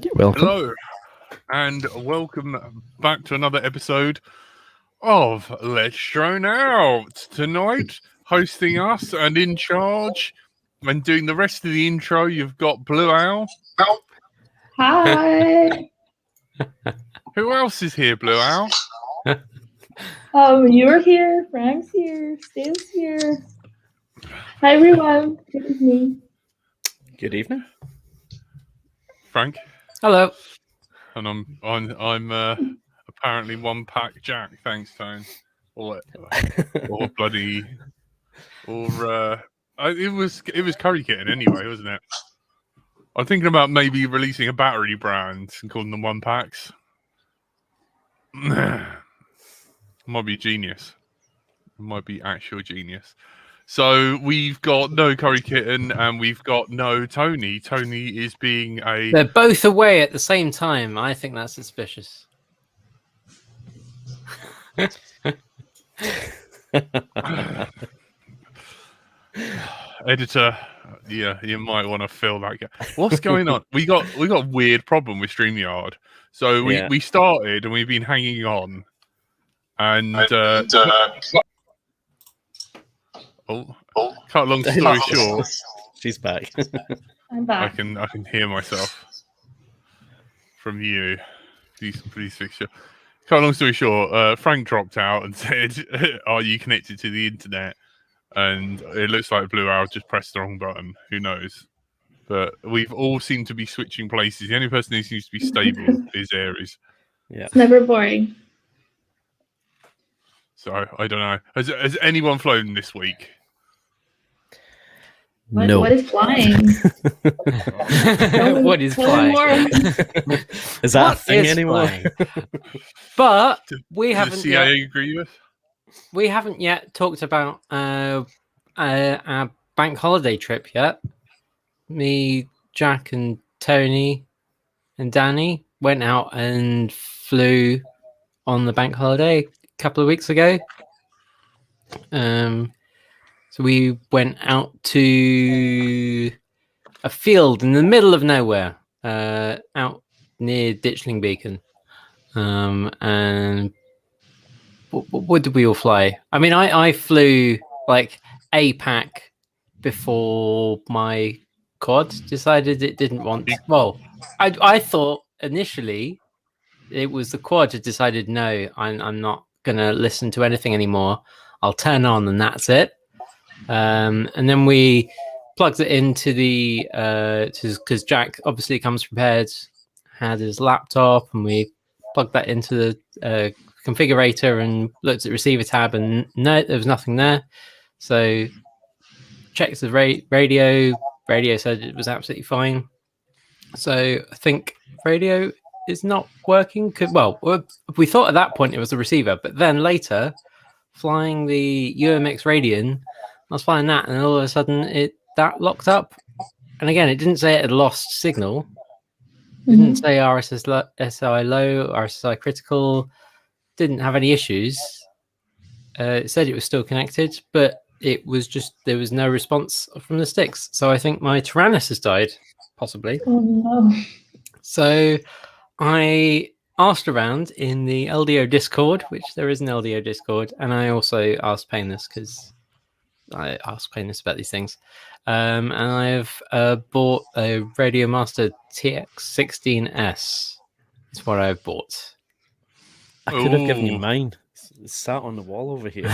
You're welcome. Hello, and welcome back to another episode of Let's Drone Out. Tonight, hosting us and in charge and doing the rest of the intro, you've got Blue Owl. Hi. Who else is here, Blue Owl? You're here. Frank's here. Steve's here. Hi, everyone. Good evening. Good evening. Frank. Hello. And I'm apparently one pack Jack. Thanks, Tone. Or bloody, or it was Curry Kitten anyway, wasn't it? I'm thinking about maybe releasing a battery brand and calling them one packs. Might be genius. Might be actual genius. So we've got no Curry Kitten and we've got no Tony. Tony is being a... They're both away at the same time. I think that's suspicious. Editor, yeah, you might want to fill that gap. What's going on? We got a weird problem with StreamYard. So we started and we've been hanging on. And cut a long story short. She's back. I'm back. I can hear myself from you. Please fix your. Cut a long story short. Frank dropped out and said, "Are you connected to the internet?" And it looks like Blue Owl just pressed the wrong button. Who knows? But we've all seemed to be switching places. The only person who seems to be stable is Aries. Yeah. It's never boring. So I don't know. Has anyone flown this week? No. What is flying? What is flying? Is that What a thing is anymore? flying? But we Does haven't the CIA yet, agree with? we haven't yet talked about our bank holiday trip yet. Me, Jack, and Tony, and Danny went out and flew on the bank holiday a couple of weeks ago. So we went out to a field in the middle of nowhere, out near Ditchling Beacon. And what did we all fly? I mean, I flew like a pack before my quad decided it didn't want. Well, I thought initially it was the quad that decided no, I'm not gonna listen to anything anymore. I'll turn on and that's it. And then we plugged it into the because Jack obviously comes prepared, had his laptop, and we plugged that into the configurator and looked at receiver tab, and no, there was nothing there. So checked the radio. Radio said it was absolutely fine. So I think radio is not working. Well, we thought at that point it was the receiver, but then later, flying the UMX Radian, I was flying that, and all of a sudden that locked up. And again, it didn't say it had lost signal. It didn't say RSSI low, RSSI critical. Didn't have any issues. It said it was still connected, but it was just there was no response from the sticks. So I think my Tyrannus has died, possibly. Oh no. So I asked around in the LDO Discord, which there is an LDO Discord, and I also asked Painless because I ask Painless about these things. And I've bought a Radio Master TX16S. That's what I've bought. I could have given you Ooh. mine. It's sat on the wall over here.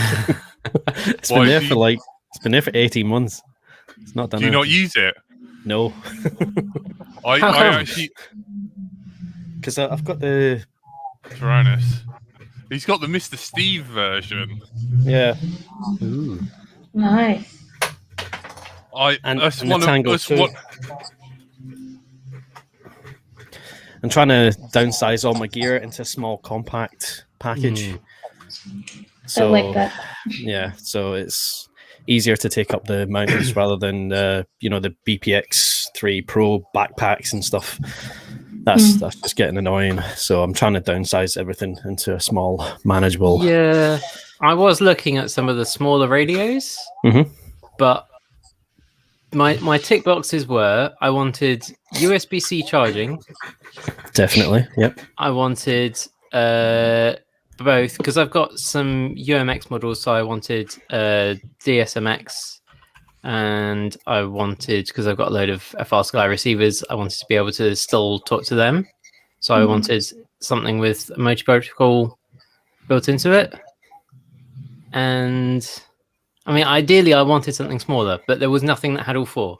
It's been there for 18 months. It's not done. Do you not use it? No. I How come? actually Because I've got the Tyrannus. He's got the Mr. Steve version. yeah. Ooh. Nice. And that's the one Tango of that's too. what. I'm trying to downsize all my gear into a small compact package. So I like that. yeah, so it's easier to take up the mountains rather than the BPX 3 Pro backpacks and stuff. That's just getting annoying. So I'm trying to downsize everything into a small, manageable. Yeah, I was looking at some of the smaller radios, Mhm. but my tick boxes were: I wanted USB-C charging. Definitely. Yep. I wanted both because I've got some UMX models, so I wanted DSMX, and I wanted, because I've got a load of FR Sky receivers, I wanted to be able to still talk to them. So I wanted something with emoji protocol built into it. And I mean, ideally, I wanted something smaller, but there was nothing that had all four.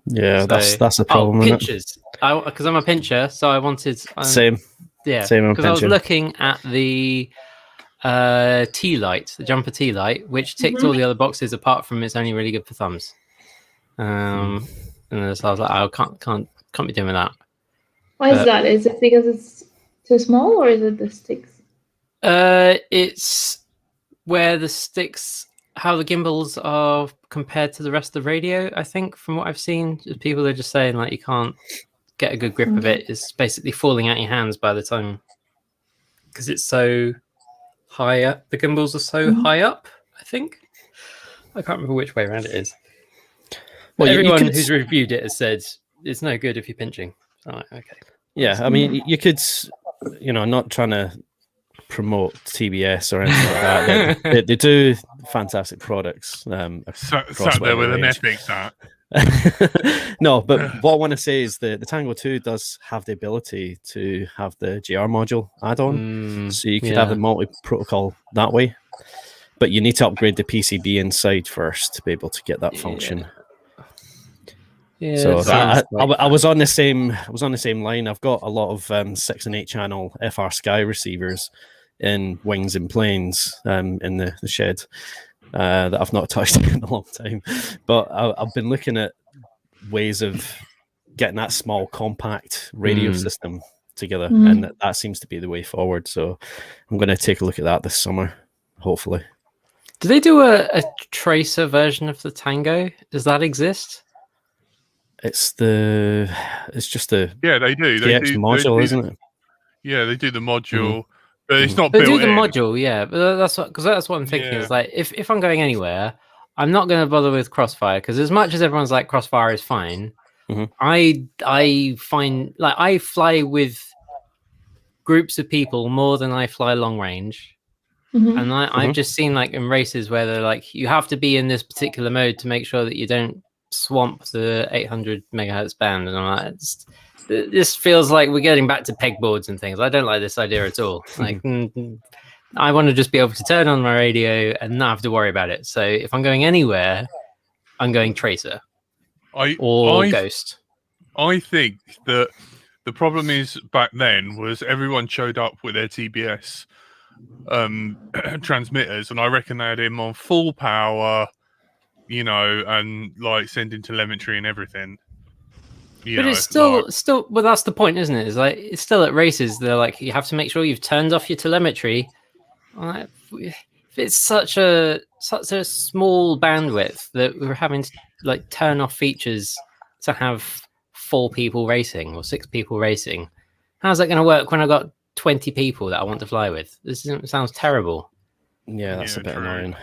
Yeah, So- that's the problem. isn't it? Pinchers. Because I'm a pincher, so I wanted. Same. Yeah, Same on because I was pincher. looking at the T-Light, the jumper T-Light, which ticked all the other boxes apart from it's only really good for thumbs. And so I was like, I can't be doing that. Why is that? Is it because it's too small, or is it the sticks? It's where the sticks, how the gimbals are compared to the rest of the radio. I think from what I've seen, people are just saying like you can't get a good grip of it. It's basically falling out your hands by the time, because it's so high up. The gimbals are so high up. I think I can't remember which way around it is. Well, you Everyone could- who's reviewed it has said it's no good if you're pinching. I'm like, okay. Yeah, I mean, you could, not trying to promote TBS or anything like that. They do fantastic products. Sat across there with whatever an range. epic hat. No, but what I want to say is the Tango 2 does have the ability to have the JR module add-on, so you could have the multi-protocol that way. But you need to upgrade the PCB inside first to be able to get that function. Yeah, So it sounds I was on the same line. I've got a lot of 6 and 8 channel FR Sky receivers in wings and planes in the shed that I've not touched in a long time. But I've been looking at ways of getting that small compact radio system together, and that seems to be the way forward. So I'm going to take a look at that this summer, hopefully. Do they do a tracer version of the Tango? Does that exist? It's just a Yeah, they do. TX module, isn't it? Yeah, they do the module, but it's not They built do the in. module, yeah. But that's what I'm thinking. Yeah. Is like if I'm going anywhere, I'm not going to bother with Crossfire, because as much as everyone's like Crossfire is fine, I find like I fly with groups of people more than I fly long range. And I've just seen like in races where they're like, you have to be in this particular mode to make sure that you don't swamp the 800 megahertz band. And I'm like, this feels like we're getting back to pegboards and things. I don't like this idea at all. Like, I want to just be able to turn on my radio and not have to worry about it. So if I'm going anywhere, I'm going Tracer or Ghost. I think that the problem is back then was everyone showed up with their TBS transmitters, and I reckon they had him on full power, and like sending telemetry and everything. But it's still, well, that's the point, isn't it? It's like it's still at races. They're like, you have to make sure you've turned off your telemetry. Like, if it's such a small bandwidth that we're having to like turn off features to have 4 people racing or 6 people racing, how's that going to work when I've got 20 people that I want to fly with? This sounds terrible. Yeah, that's a bit annoying.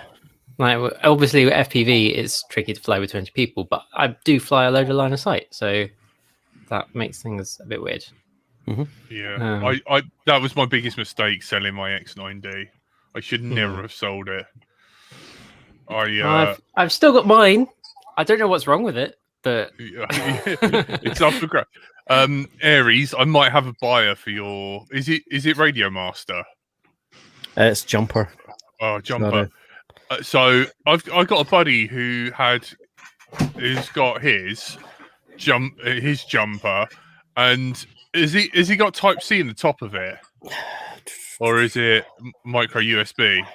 Like, obviously with FPV, it's tricky to fly with 20 people, but I do fly a load of line of sight, so that makes things a bit weird. Yeah, I that was my biggest mistake selling my X9D. I should never have sold it. I've still got mine. I don't know what's wrong with it, but it's up for grabs. Aries, I might have a buyer for your. Is it Radio Master? It's Jumper. Oh, Jumper. So I've got a buddy who's got his jumper, and has he got Type C in the top of it, or is it micro USB?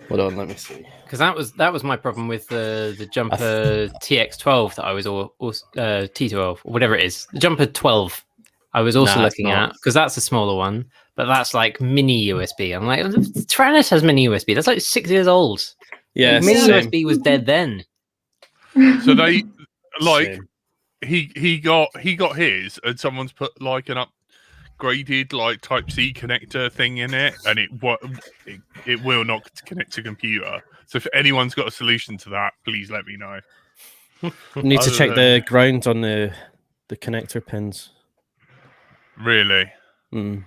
Hold on, let me see. Because that was my problem with the Jumper TX12 that I was T12 or whatever it is. The Jumper 12 I was also looking at, because that's a smaller one, but that's like mini USB. I'm like, Taranis has mini USB. That's like 6 years old. Yeah, like, mini USB was dead then. So they like he got his, and someone's put like an upgraded like Type C connector thing in it, and it will not connect to computer. So if anyone's got a solution to that, please let me know. You need to Other check than- the ground on the connector pins. Really? Mm.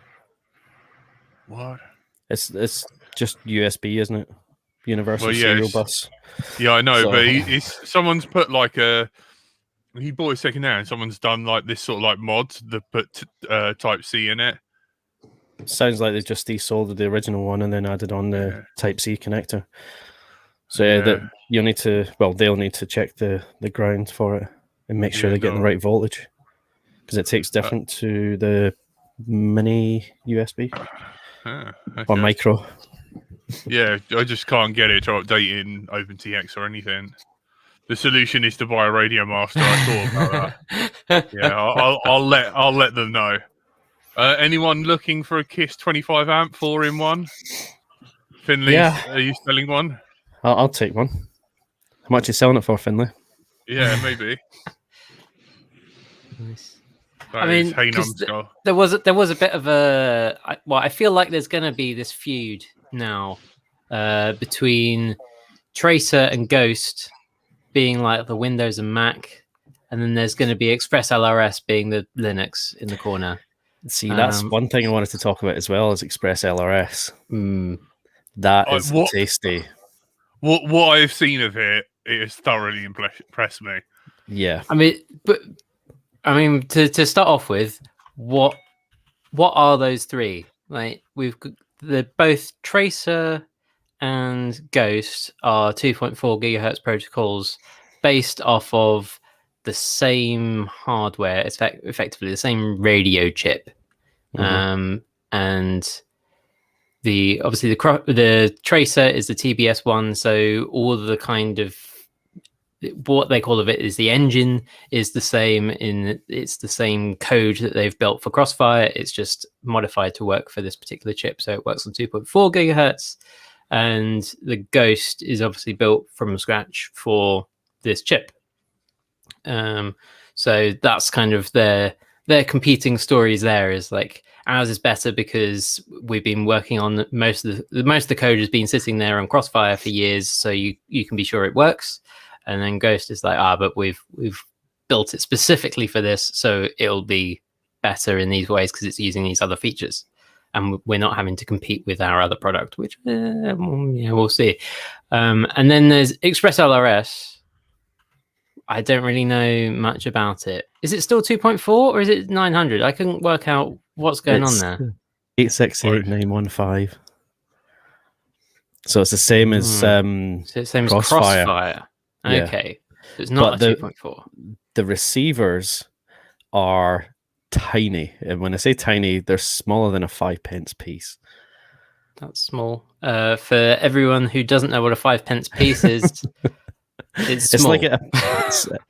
What? It's just USB, isn't it? Universal Well, yeah, serial it's- bus. Yeah, I know, So- but someone's put like he bought a second hand. Someone's done like this sort of like mod that put Type C in it. Sounds like they just desoldered the original one and then added on the Yeah. Type C connector. So yeah, that you'll need to. Well, they'll need to check the ground for it and make sure Yeah, they're getting no. the right voltage, because it takes different to the mini USB Ah, or okay. micro. Yeah, I just can't get it to update in OpenTX or anything. The solution is to buy a Radio Master. I thought about that. Yeah, I'll let them know. Anyone looking for a KISS 25 amp 4-in-1? Finley, Yeah. are you selling one? I'll take one. How much are you selling it for, Finley? Yeah, maybe. Nice. That I mean, is Hey 'cause Numbskull. There was a bit of I feel like there's going to be this feud now between Tracer and Ghost being like the Windows and Mac, and then there's going to be Express LRS being the Linux in the corner. See, that's one thing I wanted to talk about as well as Express LRS. That is what- tasty. What I've seen of it has thoroughly impressed me. Yeah. I mean, to start off with, what are those three? Like they're both Tracer and Ghost are 2.4 gigahertz protocols based off of the same hardware. It's effectively the same radio chip, Mhm. and the Tracer is the TBS one. So all the kind of what they call of it is the engine is the same it's the same code that they've built for Crossfire. It's just modified to work for this particular chip, so it works on 2.4 gigahertz. And the Ghost is obviously built from scratch for this chip. So that's kind of their competing stories. There is like ours is better because we've been working on most of the code has been sitting there on Crossfire for years, so you can be sure it works. And then Ghost is like, but we've built it specifically for this, so it'll be better in these ways because it's using these other features, and we're not having to compete with our other product, which we'll see. And then there's Express LRS. I don't really know much about it. Is it still 2.4 or is it 900? I couldn't work out what's going on there. 868915. So it's the same as So it's same as Crossfire. Yeah. Okay. So it's not But a 2.4. the receivers are tiny. And when I say tiny, they're smaller than a 5p piece. That's small. For everyone who doesn't know what a 5p piece is, it's small.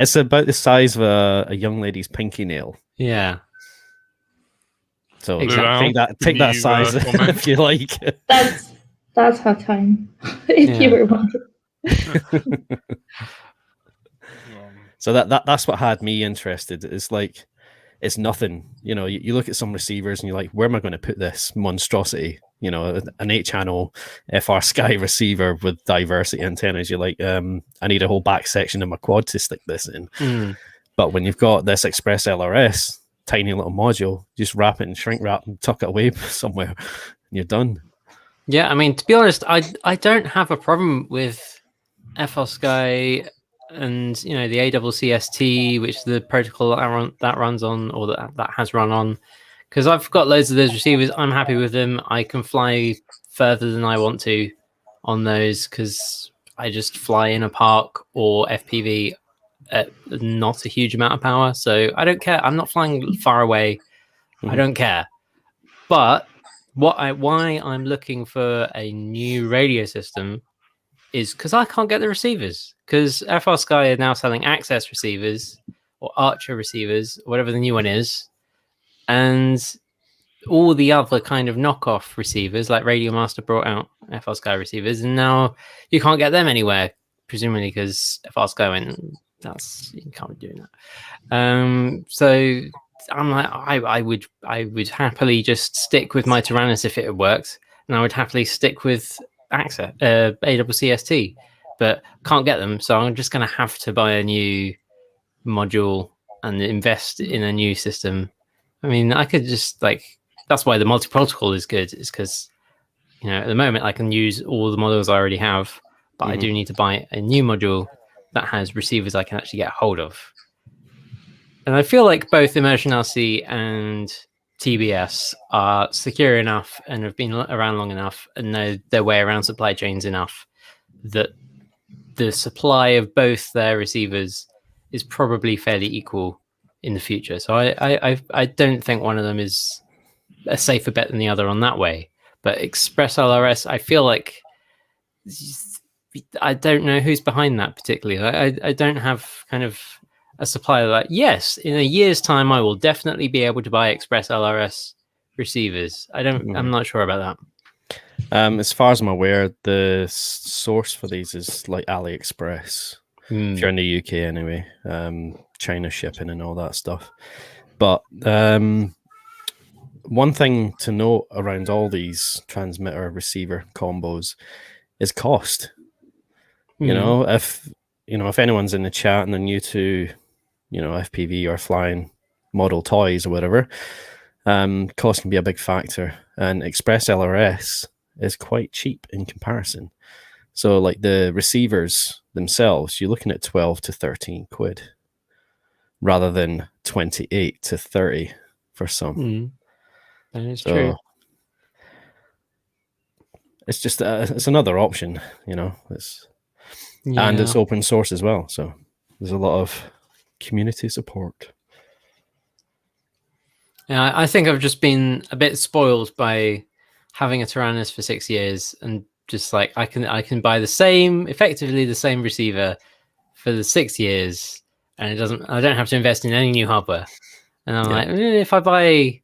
It's about the size of a young lady's pinky nail. Yeah. So Exactly. take that size comment? if you like. That's her time. If you were wondering. So that's what had me interested. It's like it's nothing. You look at some receivers and you're like, where am I going to put this monstrosity? An 8-channel FR Sky receiver with diversity antennas. You're like, I need a whole back section of my quad to stick this in. But when you've got this Express LRS, tiny little module, just wrap it in shrink wrap and tuck it away somewhere, and you're done. Yeah, I mean, to be honest, I don't have a problem with FR Sky and the AWCST, which is the protocol that runs on, or that has run on, because I've got loads of those receivers. I'm happy with them. I can fly further than I want to on those because I just fly in a park or FPV at not a huge amount of power, so I don't care. I'm not flying far away. I don't care. But why I'm looking for a new radio system is because I can't get the receivers, because FR Sky are now selling Access receivers or Archer receivers, or whatever the new one is, and all the other kind of knockoff receivers like Radio Master brought out FR Sky receivers, and now you can't get them anywhere, presumably because FR Sky went, you can't be doing that. So I'm like, I would happily just stick with my Tyrannus if it had worked, and I would happily stick with AWCST. but can't get them. So I'm just going to have to buy a new module and invest in a new system. I mean, I could just that's why the multi-protocol is good, is because, at the moment I can use all the models I already have, but I do need to buy a new module that has receivers I can actually get hold of. And I feel like both Immersion RC and TBS are secure enough and have been around long enough and know their way around supply chains enough that the supply of both their receivers is probably fairly equal in the future. So I don't think one of them is a safer bet than the other on that way. But Express LRS, I feel like I don't know who's behind that particularly. I don't have kind of a supplier like, yes, in a year's time, I will definitely be able to buy Express LRS receivers. I'm not sure about that. As far as I'm aware, the source for these is like AliExpress. If you're in the UK anyway, China shipping and all that stuff. But one thing to note around all these transmitter receiver combos is cost. If anyone's in the chat and they're new to FPV or flying model toys or whatever, cost can be a big factor, and Express LRS is quite cheap in comparison. So like the receivers themselves, you're looking at 12 to 13 quid rather than 28 to 30 for some. That is true. It's just it's another option, and it's open source as well, so there's a lot of community support. Yeah, I think I've just been a bit spoiled by having a Taranis for 6 years, and just like I can buy effectively the same receiver for the 6 years, and I don't have to invest in any new hardware. And I'm like, if I buy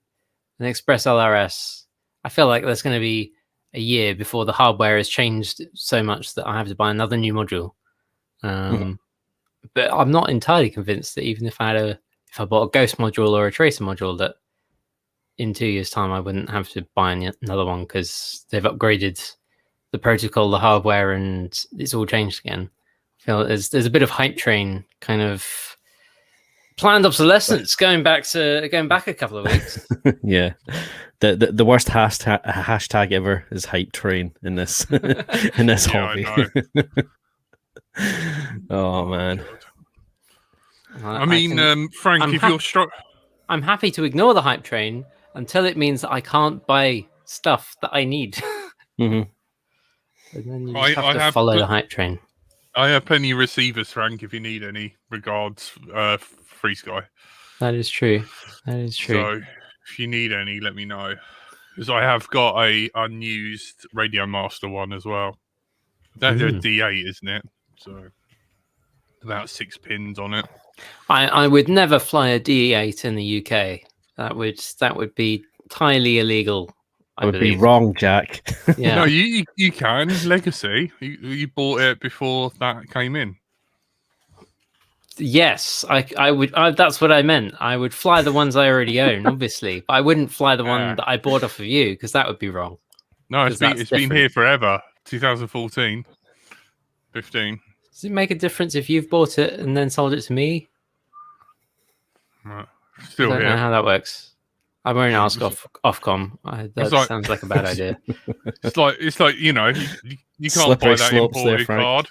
an Express LRS, I feel like there's going to be a year before the hardware has changed so much that I have to buy another new module. But I'm not entirely convinced that even if I bought a Ghost module or a Tracer module, that in 2 years' time I wouldn't have to buy another one, because they've upgraded the protocol, the hardware, and it's all changed again. I feel like there's a bit of hype train kind of planned obsolescence going back a couple of weeks. Yeah, the worst hashtag ever is hype train in this in this hobby. Oh man. I mean, Frank, if you're struck, I'm happy to ignore the hype train until it means that I can't buy stuff that I need. And then you just have to follow the hype train. I have plenty of receivers, Frank, if you need any. Regards, Free Sky. That is true. So if you need any, let me know, because I have got a unused Radio Master one as well. That's a D8, isn't it? So about 6 pins on it. I would never fly a D8 in the UK. That would be entirely illegal. I would believe. Be wrong, Jack. Yeah. No, you can. Legacy. You bought it before that came in. Yes, I would. That's what I meant. I would fly the ones I already own, obviously, but I wouldn't fly the one that I bought off of you, because that would be wrong. No, it's been here forever. 2014, 15. Does it make a difference if you've bought it and then sold it to me? Still I don't know how that works. I won't ask Ofcom. That sounds like a bad idea. It's like you can't Slippery buy that slopes there, imported Frank.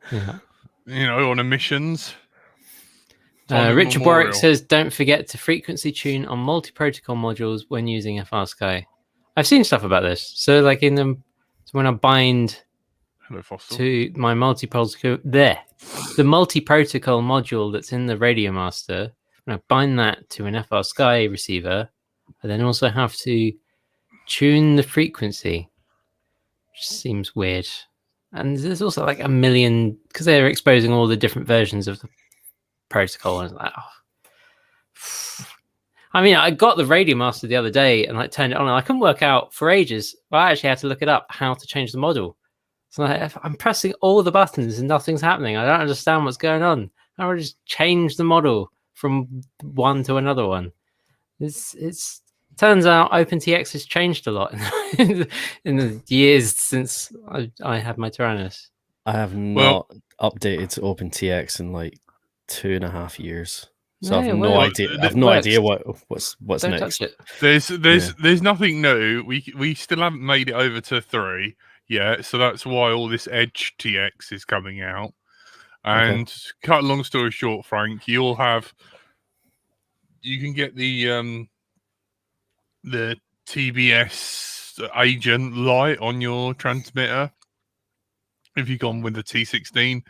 card. On emissions. Richard Warwick says, "Don't forget to frequency tune on multi-protocol modules when using FR Sky." I've seen stuff about this. So, like when I bind to my multi-protocol the multi-protocol module that's in the Radio Master, when I bind that to an FR Sky receiver, I then also have to tune the frequency, which seems weird. And there's also like a million, because they're exposing all the different versions of the protocol. And it's like, I mean, I got the Radio Master the other day and turned it on, and I couldn't work out for ages. Well, I actually had to look it up how to change the model. So I'm pressing all the buttons and nothing's happening. I don't understand what's going on. I would just change the model from one to another one. It's turns out OpenTX has changed a lot in the years since I had my Tyrannus. I have not updated to OpenTX in like 2.5 years. So I have no idea. I have no idea what's Don't next. touch it. There's nothing new. We still haven't made it over to 3 yet, so that's why all this Edge TX is coming out. And cut a long story short, Frank, you can get the TBS agent light on your transmitter if you've gone with the T16,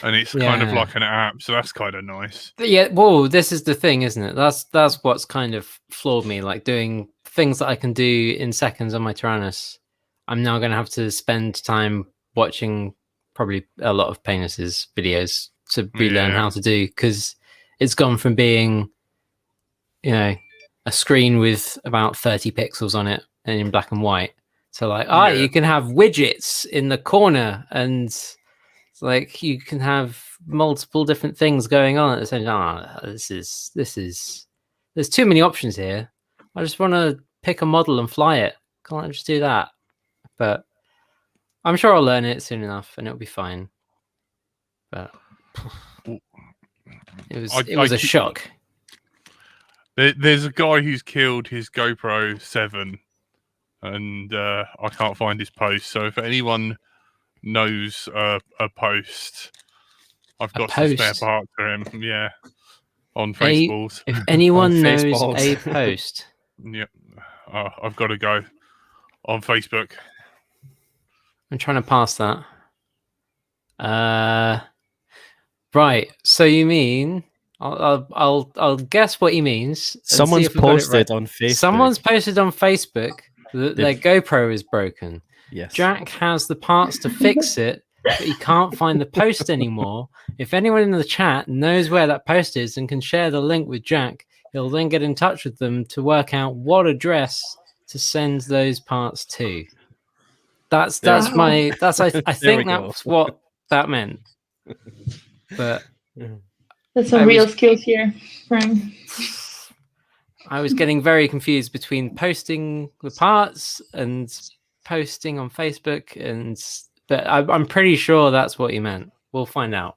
and it's kind of like an app, so that's kind of nice. Yeah, well, this is the thing, isn't it? That's what's kind of floored me. Like doing things that I can do in seconds on my Tyrannus, I'm now going to have to spend time watching probably a lot of Painus's videos to relearn how to do, because it's gone from being, a screen with about 30 pixels on it and in black and white. So like, you can have widgets in the corner, and it's like you can have multiple different things going on at the same time. This is there's too many options here. I just want to pick a model and fly it. Can't I just do that? But I'm sure I'll learn it soon enough, and it'll be fine. But it was a shock. There's a guy who's killed his GoPro 7. And I can't find his post. So if anyone knows a post, I've got some spare parts for him. Yeah, on Faceballs. If anyone knows a post, I've got to go on Facebook. I'm trying to pass that. Right. So you mean I'll guess what he means. Someone's posted on Facebook. Someone's posted on Facebook. Their GoPro is broken. Yes. Jack has the parts to fix it, but he can't find the post anymore. If anyone in the chat knows where that post is and can share the link with Jack, he'll then get in touch with them to work out what address to send those parts to. I think that's what that meant. But that's some real skills here, Frank. I was getting very confused between posting the parts and posting on Facebook, but I'm pretty sure that's what he meant. We'll find out.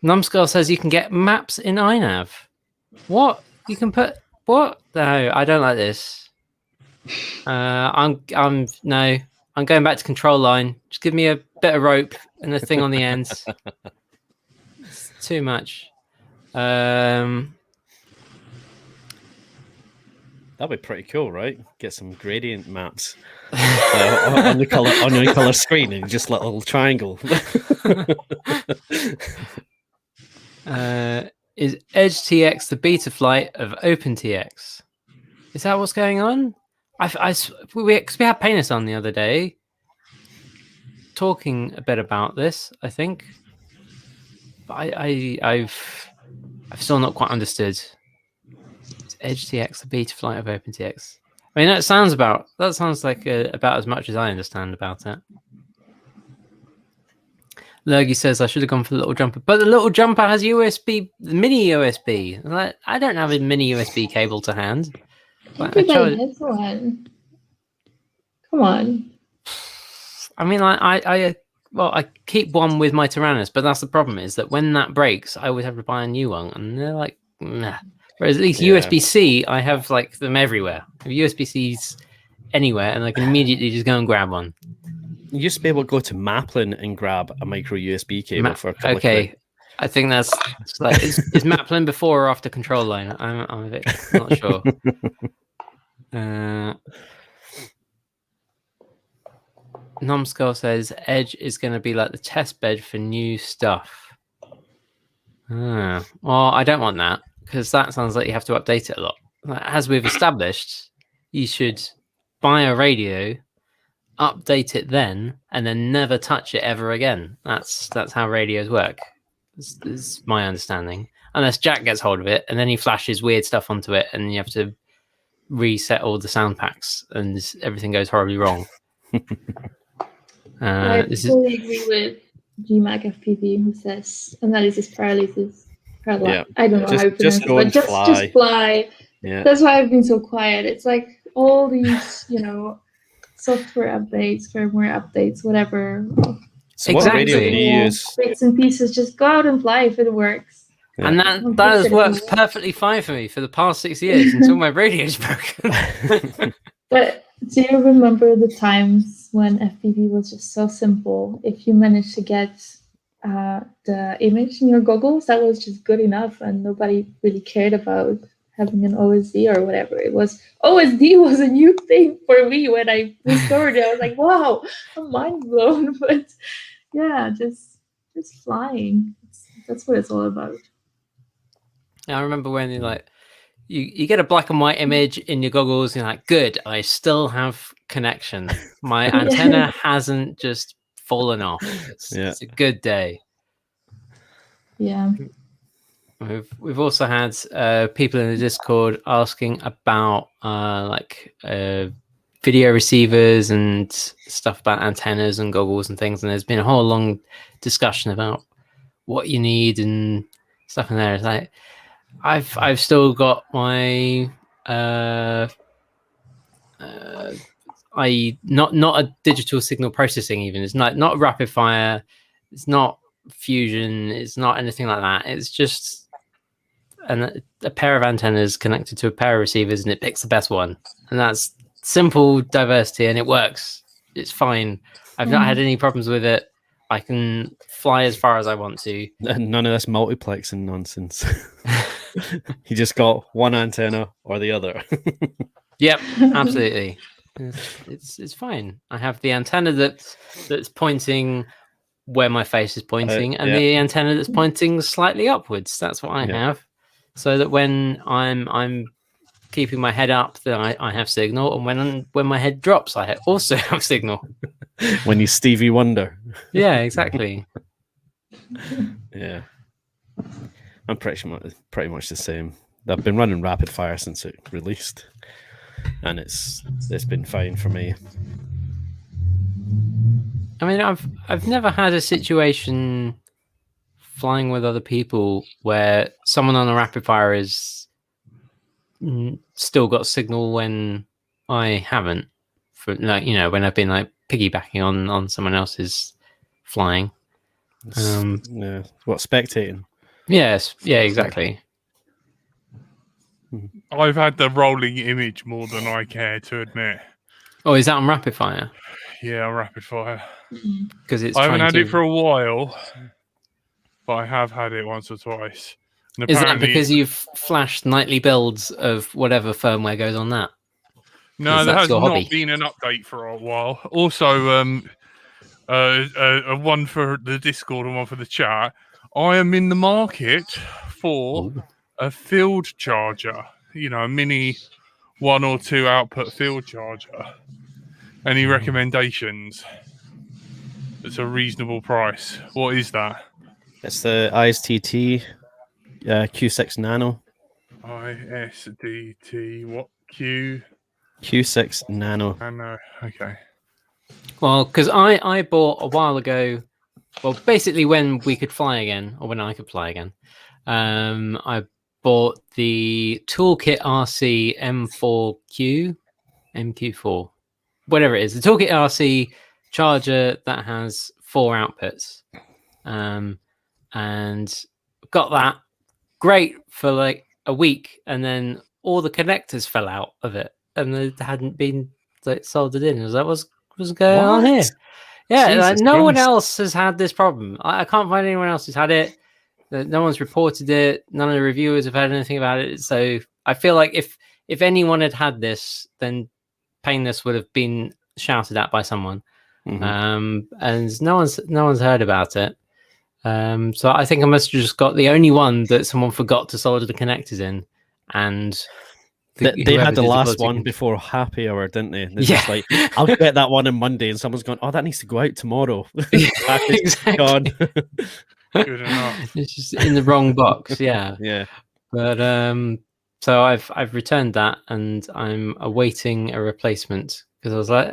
Numbskull says you can get maps in iNav. What? You can put what? No, I don't like this. I'm going back to control line. Just give me a bit of rope and a thing on the ends. It's too much. That'd be pretty cool, right? Get some gradient maps on your color screen and just a little triangle. Is Edge TX the beta flight of OpenTX? Is that what's going on? We had Painus on the other day talking a bit about this, I think. But I've still not quite understood. Edge TX, the beta flight of OpenTX. I mean, that sounds like about as much as I understand about it. Lurgy says I should have gone for the little jumper, but the little jumper has mini USB. I don't have a mini USB cable to hand. Everybody has one. Come on. I mean, I keep one with my Tyrannus, but that's the problem, is that when that breaks, I always have to buy a new one, and they're like, nah. Whereas at least USB-C, I have like them everywhere. I have USB-Cs anywhere, and I can immediately just go and grab one. You used to be able to go to Maplin and grab a micro USB cable for a couple of quid. I think that's like, is Maplin before or after control line? I'm a bit not sure. Numbskull says Edge is going to be like the test bed for new stuff. Well, I don't want that, because that sounds like you have to update it a lot. As we've established, you should buy a radio, update it then, and then never touch it ever again. That's how radios work. This is my understanding. Unless Jack gets hold of it, and then he flashes weird stuff onto it, and you have to reset all the sound packs, and everything goes horribly wrong. I fully agree with GMAC FPV, who says analysis paralysis. Yeah. I don't know how to pronounce it, but just fly. Yeah. That's why I've been so quiet. It's like all these, software updates, firmware updates, whatever. So what radio do Exactly. you use? Bits and pieces. Just go out and fly if it works. Yeah. And Don't that fix has it worked anymore. perfectly fine for me for the past 6 years until my radio's broken. But do you remember the times when FPV was just so simple? If you managed to get the image in your goggles, that was just good enough, and nobody really cared about having an OSD or whatever. It was OSD was a new thing for me when I discovered it. I was like, wow, I'm mind blown. But yeah, just flying. That's what it's all about. I remember when you get a black and white image in your goggles, and you're like, good, I still have connection. My antenna hasn't just fallen off. It's a good day. Yeah. We've also had people in the Discord asking about video receivers and stuff about antennas and goggles and things, and there's been a whole long discussion about what you need and stuff in there. It's like I've still got my not a digital signal processing, even it's not rapid fire, it's not fusion, it's not anything like that. It's just a pair of antennas connected to a pair of receivers, and it picks the best one, and that's simple diversity, and it works. It's fine. I've not had any problems with it. I can fly as far as I want to. None of this multiplexing nonsense. You just got one antenna or the other. Yep, absolutely. It's fine. I have the antenna that's pointing where my face is pointing, and the antenna that's pointing slightly upwards. That's what I have, so that when I'm keeping my head up, then I have signal, and when my head drops, I also have signal. When you Stevie Wonder. Yeah, exactly. Yeah, I'm pretty much the same. I've been running rapid fire since it released, and it's been fine for me. I mean, I've never had a situation flying with other people where someone on a rapid fire is still got signal when I haven't. For when I've been like piggybacking on someone else's flying. What, spectating? Yes, yeah, exactly. I've had the rolling image more than I care to admit. Oh, is that on rapid fire? Yeah, rapid fire. Because I haven't had it for a while, but I have had it once or twice. And is that because you've flashed nightly builds of whatever firmware goes on that? No, there has not been an update for a while. Also, one for the Discord and one for the chat. I am in the market for a field charger. A mini 1 or 2 output field charger. Any recommendations? It's a reasonable price. What is that? It's the ISTT Q6 Nano. ISDT what? Q6 Nano. Nano. Okay. Well, because I bought a while ago. Well, basically when we could fly again, or when I could fly again, I bought the Toolkit RC MQ4, whatever it is. The Toolkit RC charger that has 4 outputs, and got that. Great for like a week, and then all the connectors fell out of it, and they hadn't been soldered in. I was like, what's going on here? Yeah, no one else has had this problem. I can't find anyone else who's had it. No one's reported it. None of the reviewers have had anything about it. So I feel like if anyone had this, then Painless would have been shouted at by someone. And no one's heard about it. So I think I must have just got the only one that someone forgot to solder the connectors in, and they had the last one before happy hour, didn't they? They're just like, I'll get that one on Monday, and someone's going, oh, that needs to go out tomorrow. Exactly. Gone. Good enough. It's just in the wrong box. Yeah. Yeah. But so I've returned that, and I'm awaiting a replacement because I was like,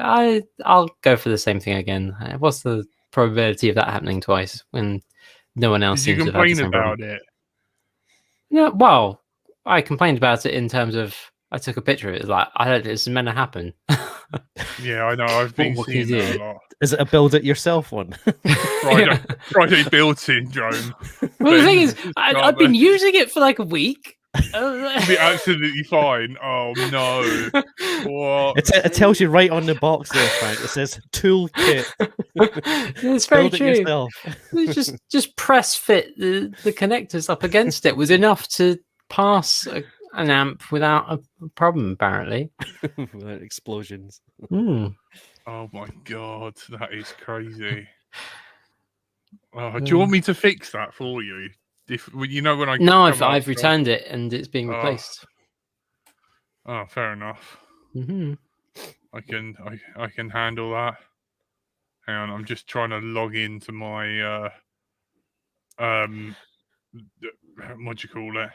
I'll go for the same thing again. What's the probability of that happening twice when no one else Did you seems to have had the complain same about problem? it? Yeah, well, I complained about it in terms of I took a picture of it. Like, I don't think this is meant to happen. Yeah, I know. I've been What can you seeing that do? a lot. Is it a build it yourself one? Friday built-in drone. Well, the thing is, Just I've been using it for like a week. It'll be absolutely fine. Oh no! What? It tells you right on the box there, Frank. It says toolkit. It's very Build it true. yourself. Just press fit the connectors up against it was enough to pass an amp without a problem, apparently. Without explosions. Mm. Oh my god, that is crazy. Oh, do you want me to fix that for you? If you know when I No, come I've up, returned it and it's being replaced. Oh, fair enough. Mm-hmm. I can handle that. Hang on, I'm just trying to log into my what do you call it?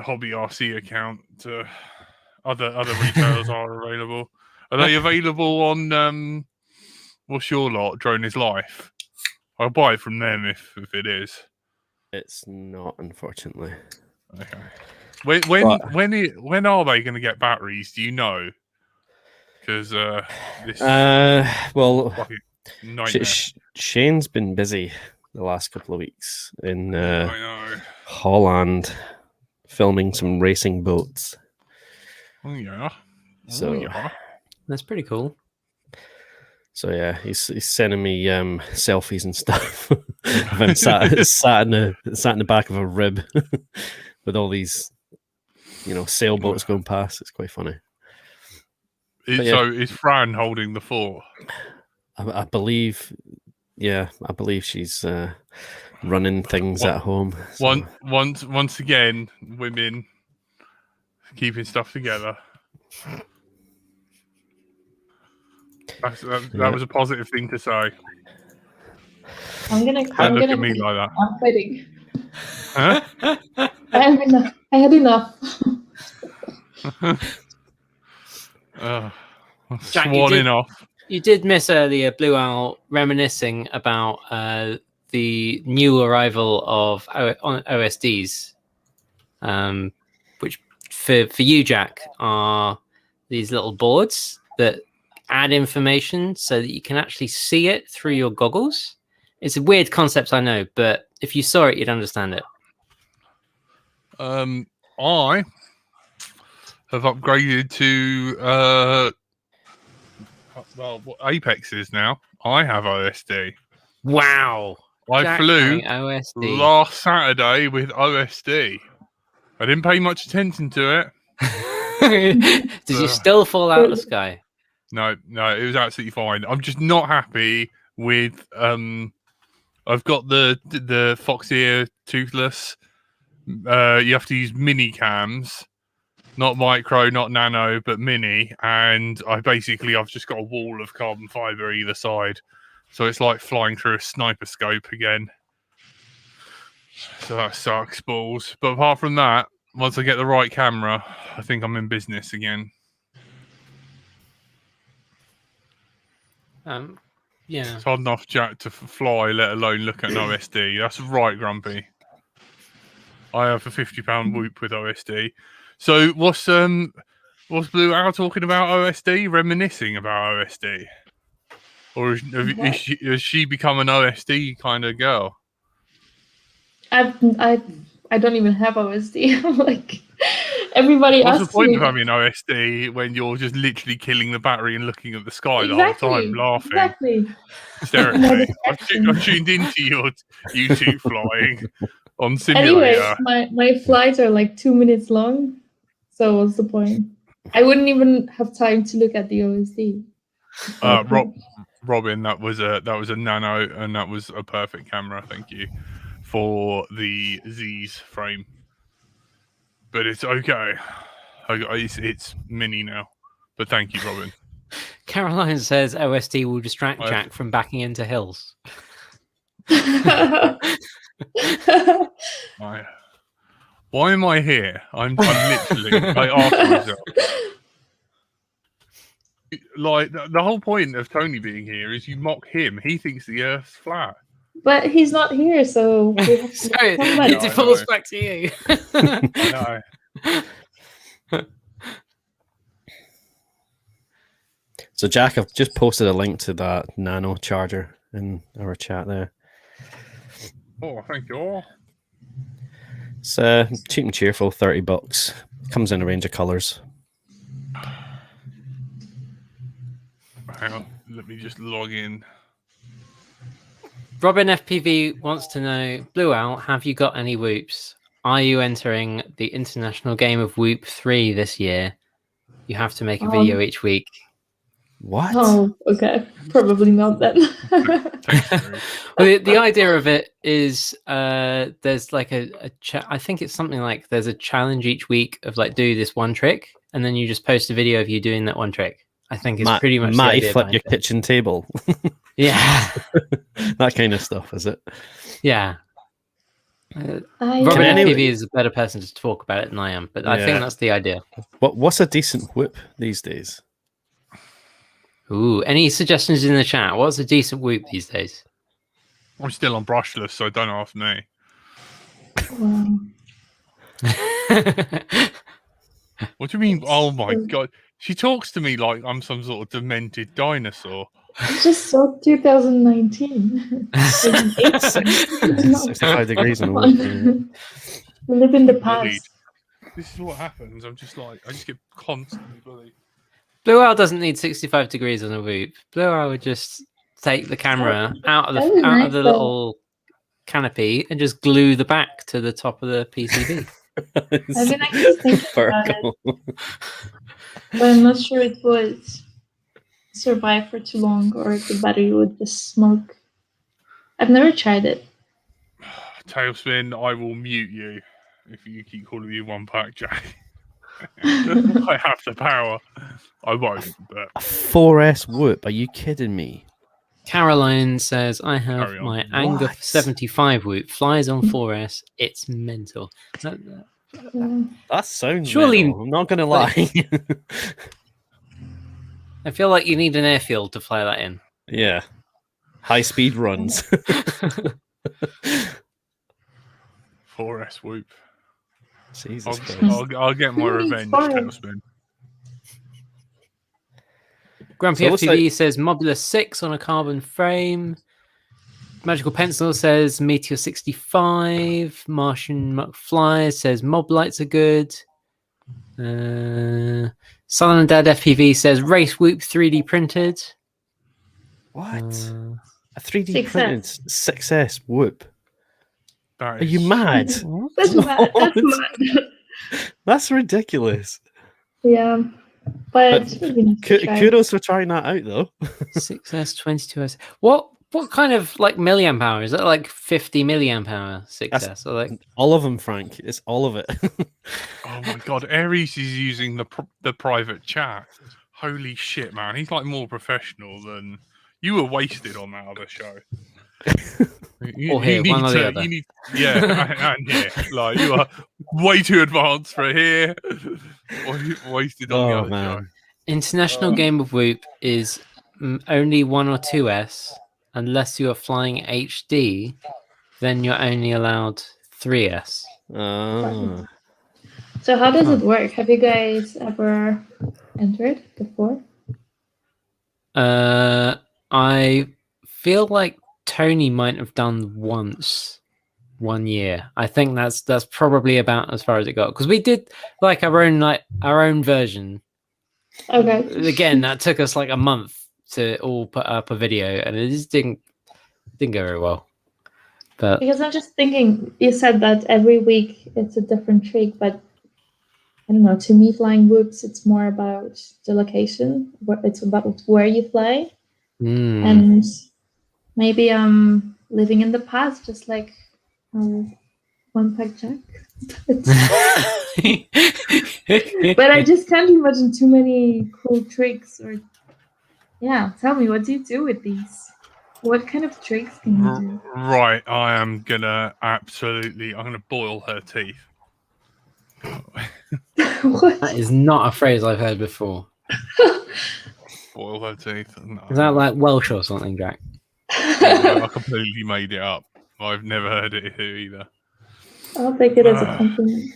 Hobby RC account. Other retailers are available. Are they available on what's your lot? Drone is Life. I'll buy it from them if it is. It's not, unfortunately. Okay. When are they going to get batteries? Do you know? Because this well, fucking nightmare. Shane's been busy the last couple of weeks in I know. Holland, filming some racing boats. Oh yeah. So yeah. That's pretty cool. So yeah, he's sending me selfies and stuff of him sat in the back of a rib with all these, sailboats going past. It's quite funny. So is Fran holding the fort? I believe, I believe she's running things at home. So. Once again, women keeping stuff together. That was a positive thing to say. I'm gonna look at me like that. I'm quitting. Huh? I had enough. Jack, swanning off. You did miss earlier Blue Owl reminiscing about the new arrival of OSDs, which for you, Jack, are these little boards that add information so that you can actually see it through your goggles. It's a weird concept, I know, but if you saw it, you'd understand it. I have upgraded to what Apex is now. I have OSD. Wow. I Jack flew OSD. last Saturday with OSD. I didn't pay much attention to it. Did you still fall out of the sky? No, it was absolutely fine. I'm just not happy with I've got the Foxeer Toothless. You have to use mini cams, not micro, not nano, but mini. And I've just got a wall of carbon fiber either side, so it's like flying through a sniper scope again. So that sucks balls. But apart from that, once I get the right camera, I think I'm in business again. Yeah. It's hard enough, Jack, to fly, let alone look at an OSD. That's right, Grumpy. I have a £50 whoop with OSD. So what's Blue Owl talking about OSD? Reminiscing about OSD, or has she become an OSD kind of girl? I don't even have OSD. Like everybody What's asks the point me. of having OSD when you're just literally killing the battery and looking at the sky the whole time, laughing hysterically? I've tuned into you two flying on simulator. Anyways, my flights are like 2 minutes long, so what's the point? I wouldn't even have time to look at the OSD. Robin, that was a nano, and that was a perfect camera. Thank you for the Z's frame. But it's okay. It's mini now. But thank you, Robin. Caroline says OSD will distract Jack from backing into hills. Why am I here? I'm literally. I asked myself. Like the whole point of Tony being here is you mock him. He thinks the Earth's flat. But he's not here, so So it falls back to you. I know. So, Jack, I've just posted a link to that Nano charger in our chat there. Oh, thank you. It's cheap and cheerful, $30. Comes in a range of colors. Hang on, let me just log in. Robin FPV wants to know, Blue Owl, have you got any whoops? Are you entering the International Game of Whoop 3 this year? You have to make a video each week. What? Oh, okay. Probably not then. Well, the idea of it is there's like I think it's something like there's a challenge each week of like do this one trick, and then you just post a video of you doing that one trick. I think it's pretty much the idea flip behind your it. kitchen table. Yeah. That kind of stuff, is it? Yeah. I, Robin anyway- FPV is a better person to talk about it than I am, but I Yeah. think that's the idea. What's a decent whoop these days? Ooh, any suggestions in the chat? What's a decent whoop these days? I'm still on brushless, so don't ask me. What do you mean? Oh my god. She talks to me like I'm some sort of demented dinosaur. I just saw 2019. 65 degrees in the whoop. We live in the Bullied. past. This is what happens. I'm just like, I just get constantly bullied. Blue Owl doesn't need 65 degrees on a whoop. Blue Owl would just take the camera out of the That was nice, though. little canopy and just glue the back to the top of the PCB. I mean, I can just think about it, Vertical. but I'm not sure it would survive for too long, or if the battery would just smoke. I've never tried it. Tailspin, I will mute you if you keep calling me one pack, Jack. I have the power. I won't, but A 4S whoop? Are you kidding me? Caroline says, I have Carry on. my Anger What? 75 whoop. Flies on 4S. It's mental. That sounds Surely- mental, I'm not going to lie. I feel like you need an airfield to fly that in. Yeah. High speed runs. 4S whoop. Jesus Christ. I'll get my Really revenge, fun. Tailspin. Grumpy So it looks FTV says Mobula 6 on a carbon frame. Magical Pencil says Meteor 65. Martian McFly says Mob Lights are good. Silent Dad FPV says Race Whoop 3D printed. What? Uh, A 3D 6S. printed 6S whoop? That Are you is- mad? That's mad. That's What? mad. That's ridiculous. Yeah, but But we need to try. Kudos for trying that out, though. 6S 22S. What kind of like milliamp hour is that? Like 50 milliamp hour 6S? Or like All of them, Frank. It's all of it. Oh my god, Aries is using the private chat. Holy shit, man! He's like more professional than you were. Wasted on that other show. Or here, one or the other. Yeah, and here, like you are way too advanced for here. Wasted on the Oh, other show. man. International Game of Whoop is only 1 or 2S. Unless you are flying HD, then you're only allowed 3S. Ah. So how does it work? Have you guys ever entered before? I feel like Tony might have done once 1 year. I think that's probably about as far as it got, because we did like our own version. Okay. Again, that took us like a month to all put up a video, and it just didn't go very well. But Because I'm just thinking, you said that every week it's a different trick, but I don't know. To me, flying whoops, it's more about the location. It's about where you fly, and maybe I'm living in the past, just like One Pack Jack. But I just can't imagine too many cool tricks. Or yeah, tell me, what do you do with these? What kind of tricks can you do? Right, I'm gonna boil her teeth. What? that is not a phrase I've heard before. Boil her teeth. No. Is that like Welsh or something, Jack? I completely made it up. I've never heard it here either. I'll take it as a compliment.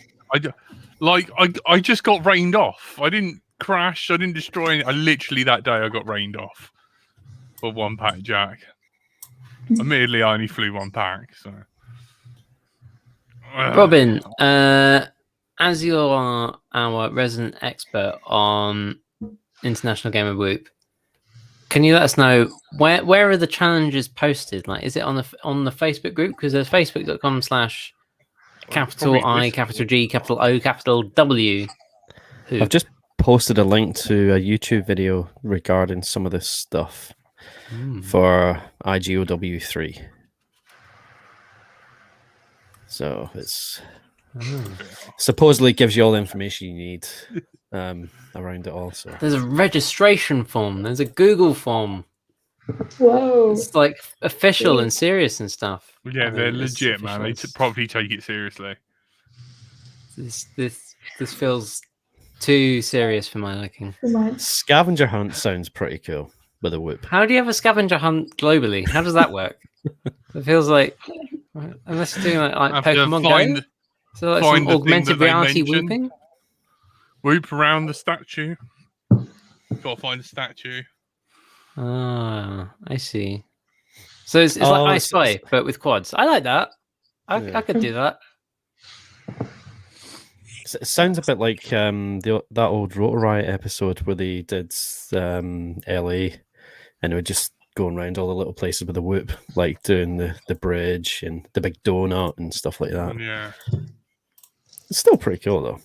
Like I just got rained off. I didn't crash. I didn't destroy any. I literally that day I got rained off for one pack Jack. Admittedly, I only flew one pack. So, Robin, as you're our resident expert on International Game of Whoop, can you let us know where are the challenges posted? Like, is it on the Facebook group? Because there's facebook.com/capital I, capital G, capital O, capital W. I've just posted a link to a YouTube video regarding some of this stuff for IGOW3. So it's supposedly gives you all the information you need around it all. So there's a registration form. There's a Google form. Whoa. It's like official and serious and stuff. yeah, I mean, they're it's legit, man. They official. probably take it seriously. This feels too serious for my liking. Too much. scavenger hunt sounds pretty cool with a whoop. How do you have a scavenger hunt globally? How does that work? It feels like unless you're doing like Have to Pokemon find, Go, so like find some the thing augmented that they reality mentioned. whooping. Whoop around the statue. Gotta find a statue. Ah, I see. So it's like Oh, I it's- Spy, but with quads. I like that. I Yeah. could do that. It sounds a bit like that old Rotor Riot episode where they did LA, and they were just going around all the little places with a whoop, like doing the bridge and the big donut and stuff like that. Yeah. It's still pretty cool though.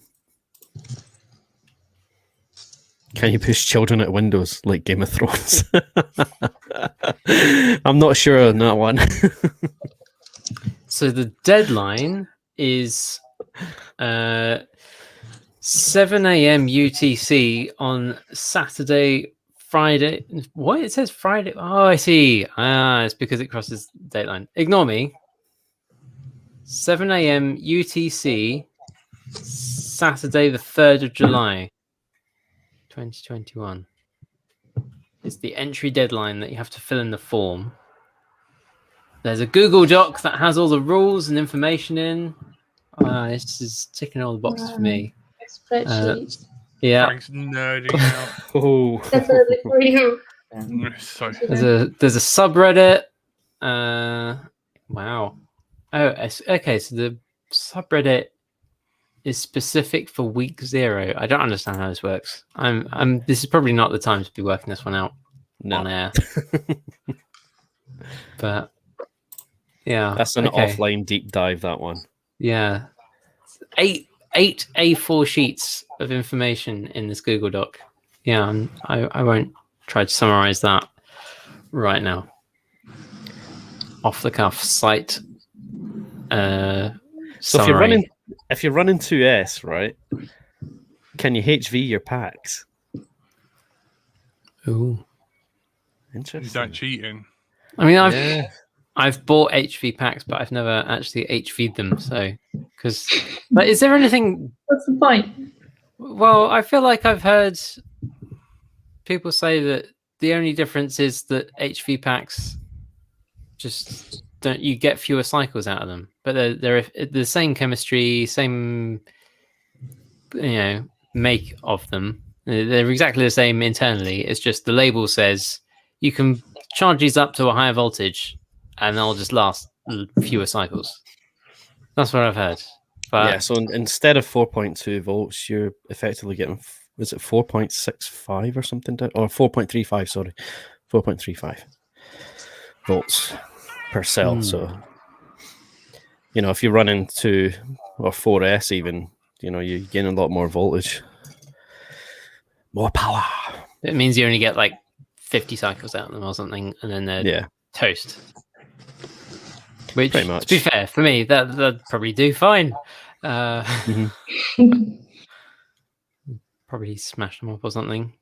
Can you push children at windows like Game of Thrones? I'm not sure on that one. So the deadline is 7 a.m. UTC on Saturday, Friday. What? It says Friday. Oh, I see. It's because it crosses the dateline. Ignore me. 7 a.m. UTC, Saturday, the 3rd of July, 2021. It's the entry deadline that you have to fill in the form. There's a Google Doc that has all the rules and information in. This is ticking all the boxes for me. Spreadsheet. Yeah, Frank's nerding out. Oh, Definitely for you. So there's a subreddit. Wow. Okay. So the subreddit is specific for week 0. I don't understand how this works. This is probably not the time to be working this one out on air. But yeah, that's an okay. offline deep dive. That one. Yeah, eight A4 sheets of information in this Google Doc. Yeah, I won't try to summarize that right now. Off the cuff site. So if you're running 2S, right? Can you HV your packs? Ooh. Interesting. is that cheating? I mean, Yeah. I've bought HV packs, but I've never actually HV'd them. So, but is there anything? What's the point? Well, I feel like I've heard people say that the only difference is that HV packs just don't. You get fewer cycles out of them, but they're the same chemistry, same make of them. They're exactly the same internally. It's just the label says you can charge these up to a higher voltage, and they'll just last fewer cycles. That's what I've heard. But Yeah, so instead of 4.2 volts, you're effectively getting, is it 4.65 or something? Or 4.35, sorry. 4.35 volts per cell. So, if you're running 2 or 4S even, you gain a lot more voltage. More power. it means you only get like 50 cycles out of them or something, and then they're toast. Which, Pretty much. to be fair, for me, that'd probably do fine. Probably smash them up or something.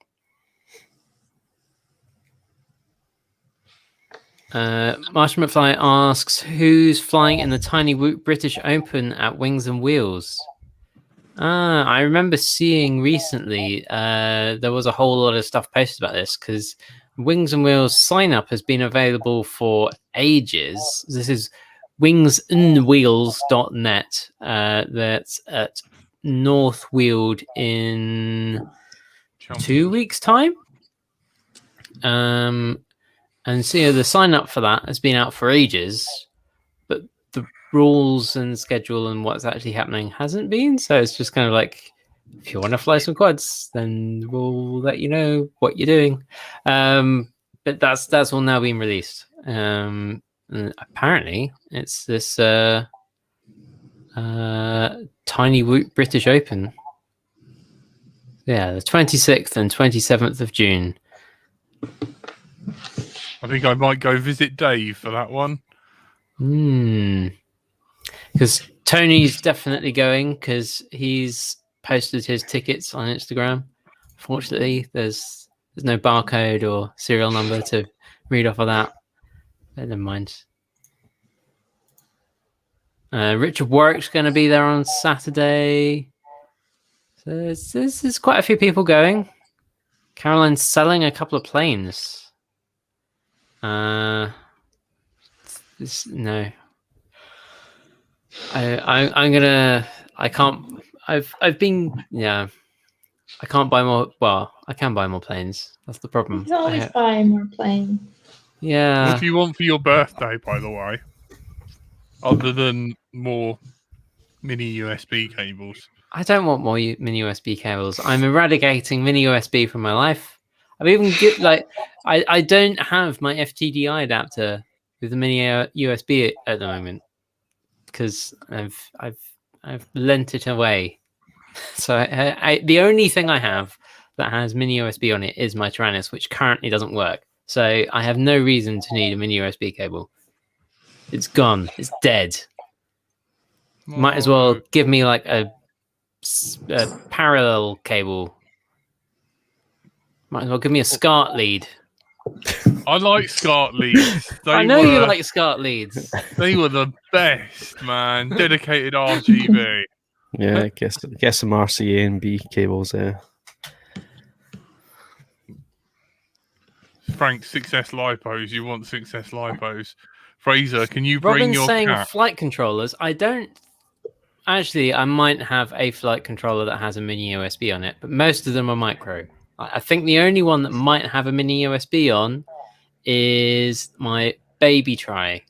Marshall McFly asks, who's flying in the Tiny Whoop British Open at Wings and Wheels? I remember seeing recently there was a whole lot of stuff posted about this because Wings and Wheels sign up has been available for ages. This is wingsandwheels.net. That's at Northfield in 2 weeks' time. And so the sign up for that has been out for ages, but the rules and schedule and what's actually happening hasn't been. So it's just kind of like, if you want to fly some quads, then we'll let you know what you're doing. But that's all now been released. And apparently, it's this Tiny Whoop British Open. Yeah, the 26th and 27th of June. I think I might go visit Dave for that one. Because Tony's definitely going, because he's posted his tickets on Instagram. Fortunately, there's no barcode or serial number to read off of that. But never mind. Richard Warwick's going to be there on Saturday. So there's quite a few people going. Caroline's selling a couple of planes. No. I'm gonna. I can't. I've been. Yeah. I can't buy more. Well, I can buy more planes. That's the problem. You can always buy more planes. Yeah. What do you want for your birthday, by the way? Other than more mini USB cables. I don't want more mini USB cables. I'm eradicating mini USB from my life. I've even I don't have my FTDI adapter with the mini USB at the moment because I've lent it away. So the only thing I have that has mini USB on it is my Tyrannus, which currently doesn't work. So I have no reason to need a mini USB cable. It's gone. It's dead. Might as well give me like a parallel cable. Might as well give me a SCART lead. I like SCART leads. I know you like SCART leads. They were the best, man. Dedicated RGB. Yeah, I guess some RCA and B cables there. Frank, 6S lipos. You want 6S lipos? Fraser, can you bring Robin's your saying cat? flight controllers. I don't. Actually, I might have a flight controller that has a mini USB on it, but most of them are micro. I think the only one that might have a mini USB on is my baby tri,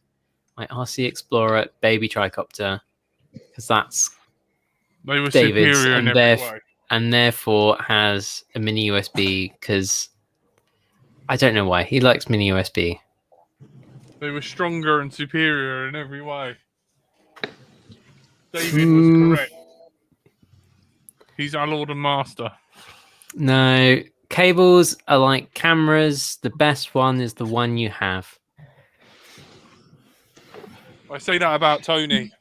my RC Explorer baby tricopter, because that's They were David's, superior in every way. and therefore has a mini USB because I don't know why he likes mini USB. They were stronger and superior in every way. David was correct. He's our Lord and Master. No, cables are like cameras. The best one is the one you have. I say that about Tony.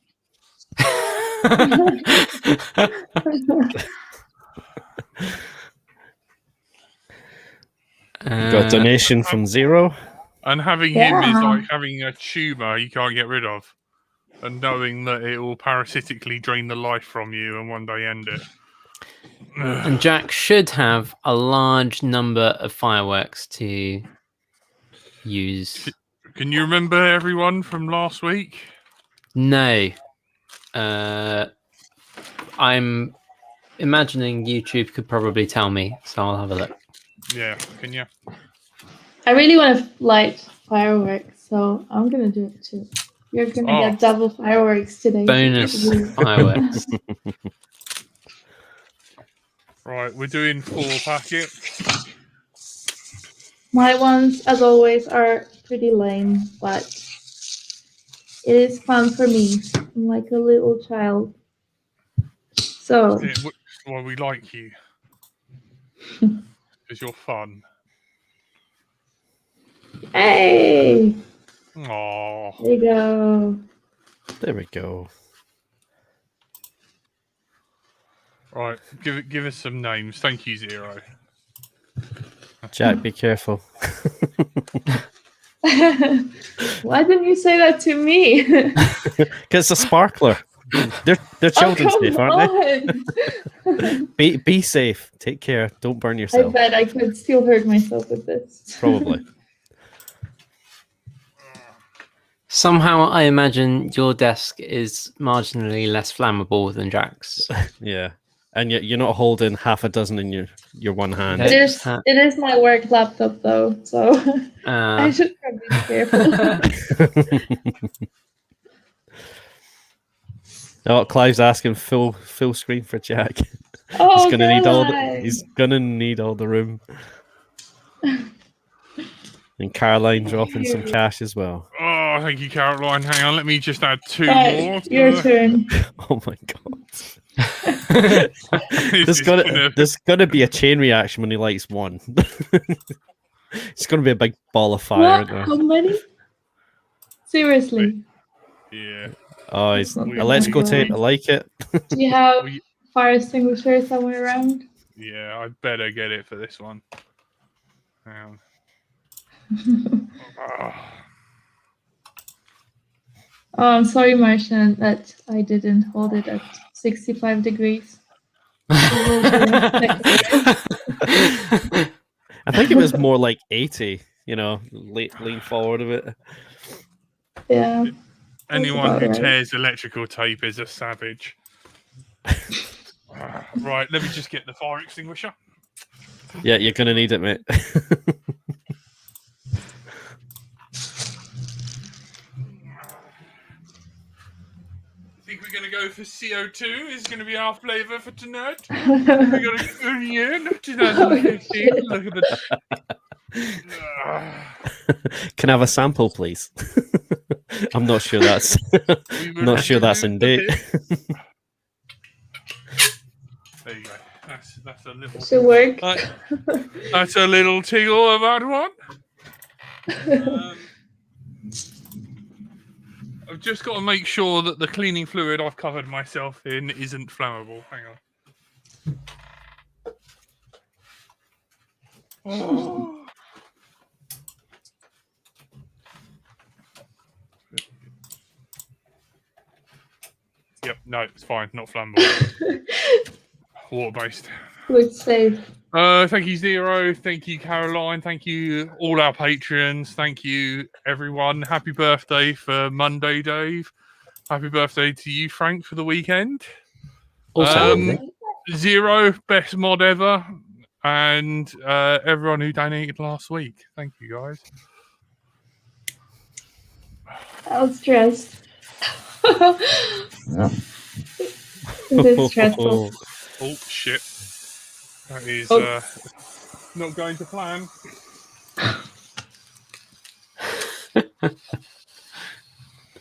Got a donation from Zero. And having him is like having a tumour you can't get rid of. And knowing that it will parasitically drain the life from you and one day end it. And Jack should have a large number of fireworks to use. Can you remember everyone from last week? No. I'm imagining YouTube could probably tell me, so I'll have a look. Yeah, can you? I really want to light fireworks, so I'm going to do it too. You're going to get double fireworks today. Bonus fireworks. Right, we're doing 4 packets. My ones, as always, are pretty lame, but it is fun for me. I'm like a little child. So. That's why we like you. Because you're fun. Hey! Aww. There you go. There we go. Right, give us some names. Thank you, Zero. Jack, be careful. Why didn't you say that to me? Because it's a sparkler. They're children safe, aren't they? Be safe. Take care. Don't burn I yourself. bet I could still hurt myself with this. Probably. Somehow, I imagine your desk is marginally less flammable than Jack's. Yeah, and yet you're not holding half a dozen in your one hand. Yeah. It is my work laptop though, so I should probably be careful. Oh, Clive's asking full screen for Jack. Oh, He's gonna need Caroline. he's gonna need all the room. And Caroline dropping some cash as well. Oh, thank you, Caroline. Hang on, let me just add 2 Right, more. your turn. Oh my god. There's gonna be a chain reaction when he lights one. It's gonna be a big ball of fire. What? How many? Seriously. Yeah. Oh, it's let's go tape. I like it. Do you have fire extinguisher somewhere around? Yeah, I better get it for this one. Hang on. Oh, I'm sorry, Martian, that I didn't hold it at 65 degrees. I think it was more like 80. Lean forward a bit. Yeah. Anyone who right. tears electrical tape is a savage. Right, let me just get the fire extinguisher. Yeah, you're gonna need it, mate. I think we're going to go for CO2 is going to be our flavour for tonight. We're going to go here, 2015. Look at the... Can I have a sample, please? I'm not sure that's that's in date. There you go. That's a little... Should work. That's a little tingle of that one. I've just got to make sure that the cleaning fluid I've covered myself in isn't flammable. Hang on. Oh. Yep, no, it's fine. Not flammable. Water-based. Looks safe. Thank you, Zero. Thank you, Caroline. Thank you, all our patrons. Thank you, everyone. Happy birthday for Monday, Dave. Happy birthday to you, Frank, for the weekend. Zero, best mod ever. And everyone who donated last week. Thank you, guys. I was stressed. It is stressful. Oh, shit. That is not going to plan.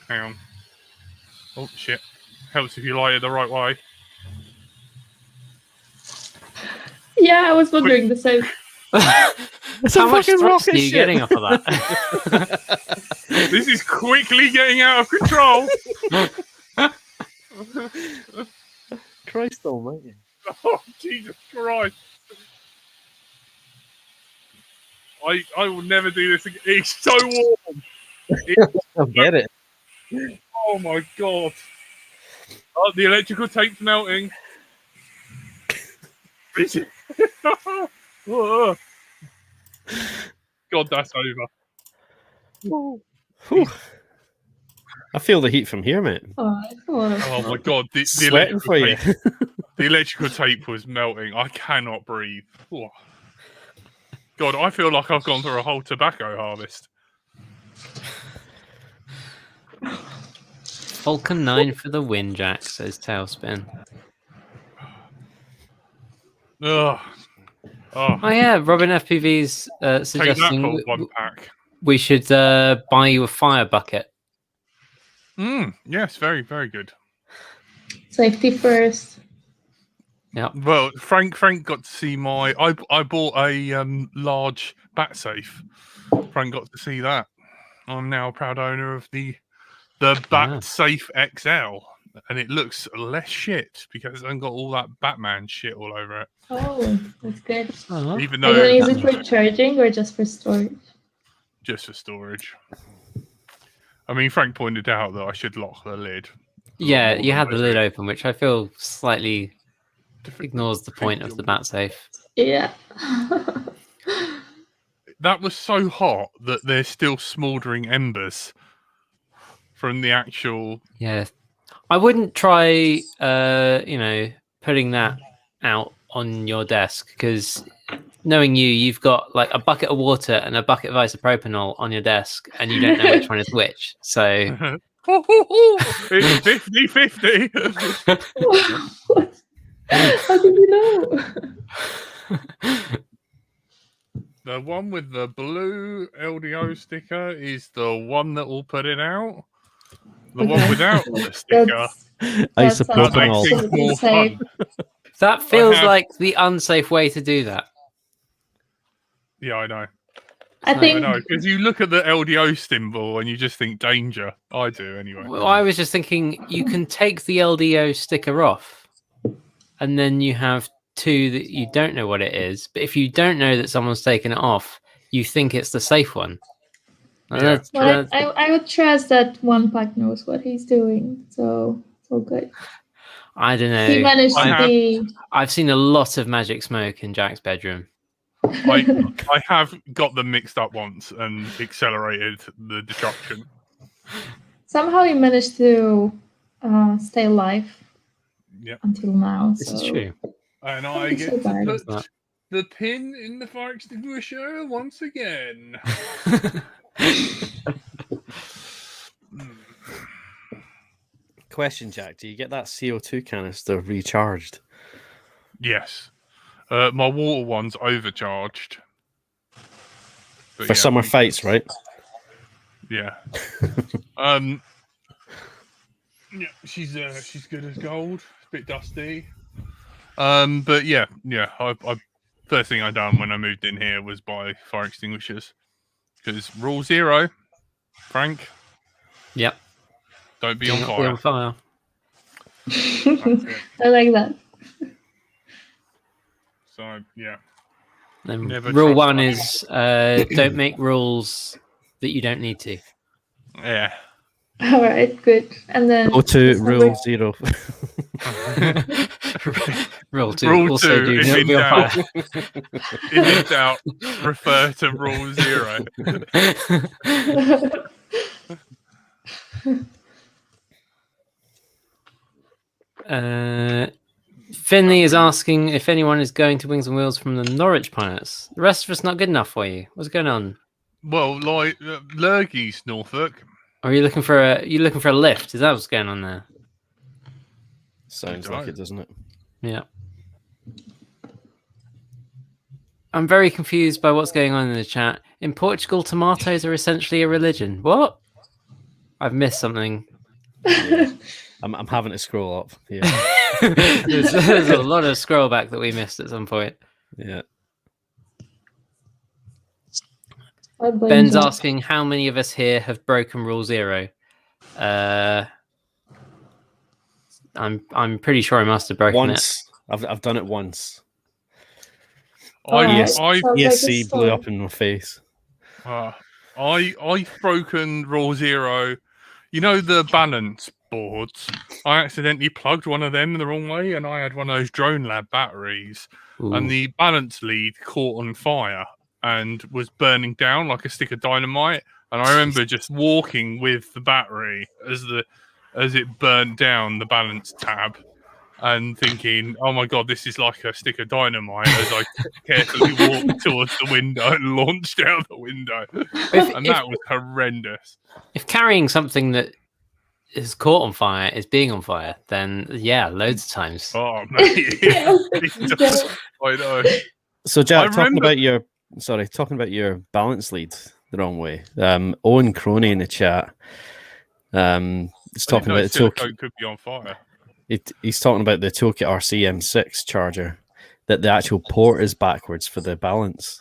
Hang on. Oh, shit. Helps if you light it the right way. Yeah, I was wondering the same. How much stress are you getting off of that? This is quickly getting out of control. Christ almighty. Oh, Jesus Christ. I will never do this again. It's so warm. I get it. Oh, my God. Oh, the electrical tape's melting. God, that's over. Whew. I feel the heat from here, mate. Oh my God. The Sweating for you. The electrical tape was melting. I cannot breathe. Oh. God, I feel like I've gone through a whole tobacco harvest. Falcon 9 for the win, Jack, says Tailspin. Ugh. Oh yeah, Robin FPV's suggesting Take that for one pack. We should buy you a fire bucket. Yes, very, very good. Safety first. Yeah. Well, Frank got to see my. I bought a large bat safe. Frank got to see that. I'm now a proud owner of the Bat Safe XL, and it looks less shit because it hasn't got all that Batman shit all over it. Oh, that's good. Uh-huh. Even Are though you gonna use it for charging or just for storage? Just for storage. I mean, Frank pointed out that I should lock the lid. Yeah, you had the lid open, which I feel slightly ignores the point of the bat safe. Yeah. That was so hot that there's still smouldering embers from the actual. Yeah, I wouldn't try, putting that out on your desk because knowing you, you've got like a bucket of water and a bucket of isopropanol on your desk, and you don't know which one is which. So It's 50-50. What? How did you know? The one with the blue LDO sticker is the one that will put it out. The one Okay. without the sticker. That sounds Isopropanol. Makes absolutely more safe. fun. that feels have- like the unsafe way to do that. Yeah, I know. I I I think know, because you look at the LDO symbol and you just think danger. I do, anyway. Well, I was just thinking you can take the LDO sticker off, and then you have two that you don't know what it is. But if you don't know that someone's taken it off, you think it's the safe one. And Yeah. well, I would trust that one pack knows what he's doing, so it's all good. I don't He know. managed to have- be. I've seen a lot of magic smoke in Jack's bedroom. I have got them mixed up once and accelerated the destruction. Somehow he managed to stay alive Yep. until now. This so is true. And Don't I be get so to bad. put That. the pin in the fire extinguisher once again. Question, Jack: do you get that CO2 canister recharged? Yes. My water one's overcharged. But For yeah, summer fights, right? Yeah. Yeah, she's good as gold. A bit dusty. But yeah. I first thing I done when I moved in here was buy fire extinguishers because rule 0, Frank, Yep. don't be Do on not fire. be on fire. That's it. I like that. So yeah. Then Never rule trust 1 anyone. is don't make rules that you don't need to. Yeah. All right, good. And then Go to just rule number- 0. Rule 2. Rule also 2, do if not in be on doubt. fire. If in doubt, refer to rule 0. Finley is asking if anyone is going to Wings and Wheels from the Norwich Pirates. The rest of us not good enough for you. What's going on? Well, like Lurgy's Norfolk. Are you looking for a lift? Is that what's going on there? Sounds like it, doesn't it? Yeah. I'm very confused by what's going on in the chat. In Portugal, tomatoes are essentially a religion. What? I've missed something. Yeah. I'm having to scroll up. Yeah. there's a lot of scroll back that we missed at some point. Yeah. I blame Ben's Jack. asking how many of us here have broken rule 0. I'm pretty sure I must have broken Once. I've done it once. Alright, I sounds like a ESC blew story. up in my face. I've broken rule 0. You know the balance boards? I accidentally plugged one of them the wrong way, and I had one of those Drone Lab batteries, it. and the balance lead caught on fire and was burning down like a stick of dynamite. And I remember just walking with the battery as it burned down the balance tab, and thinking, "Oh my god, this is like a stick of dynamite." As I carefully walked towards the window and launched out the window, and that was horrendous. If carrying something that is caught on fire is being on fire, then yeah, loads of times. Oh mate, I know. So Jack, I remember- talking about your balance lead the wrong way. Owen Crony in the chat. He's I didn't talking know about the toolkit. silicone could be on fire. He's talking about the Toolkit RC-M6 charger. That the actual port is backwards for the balance.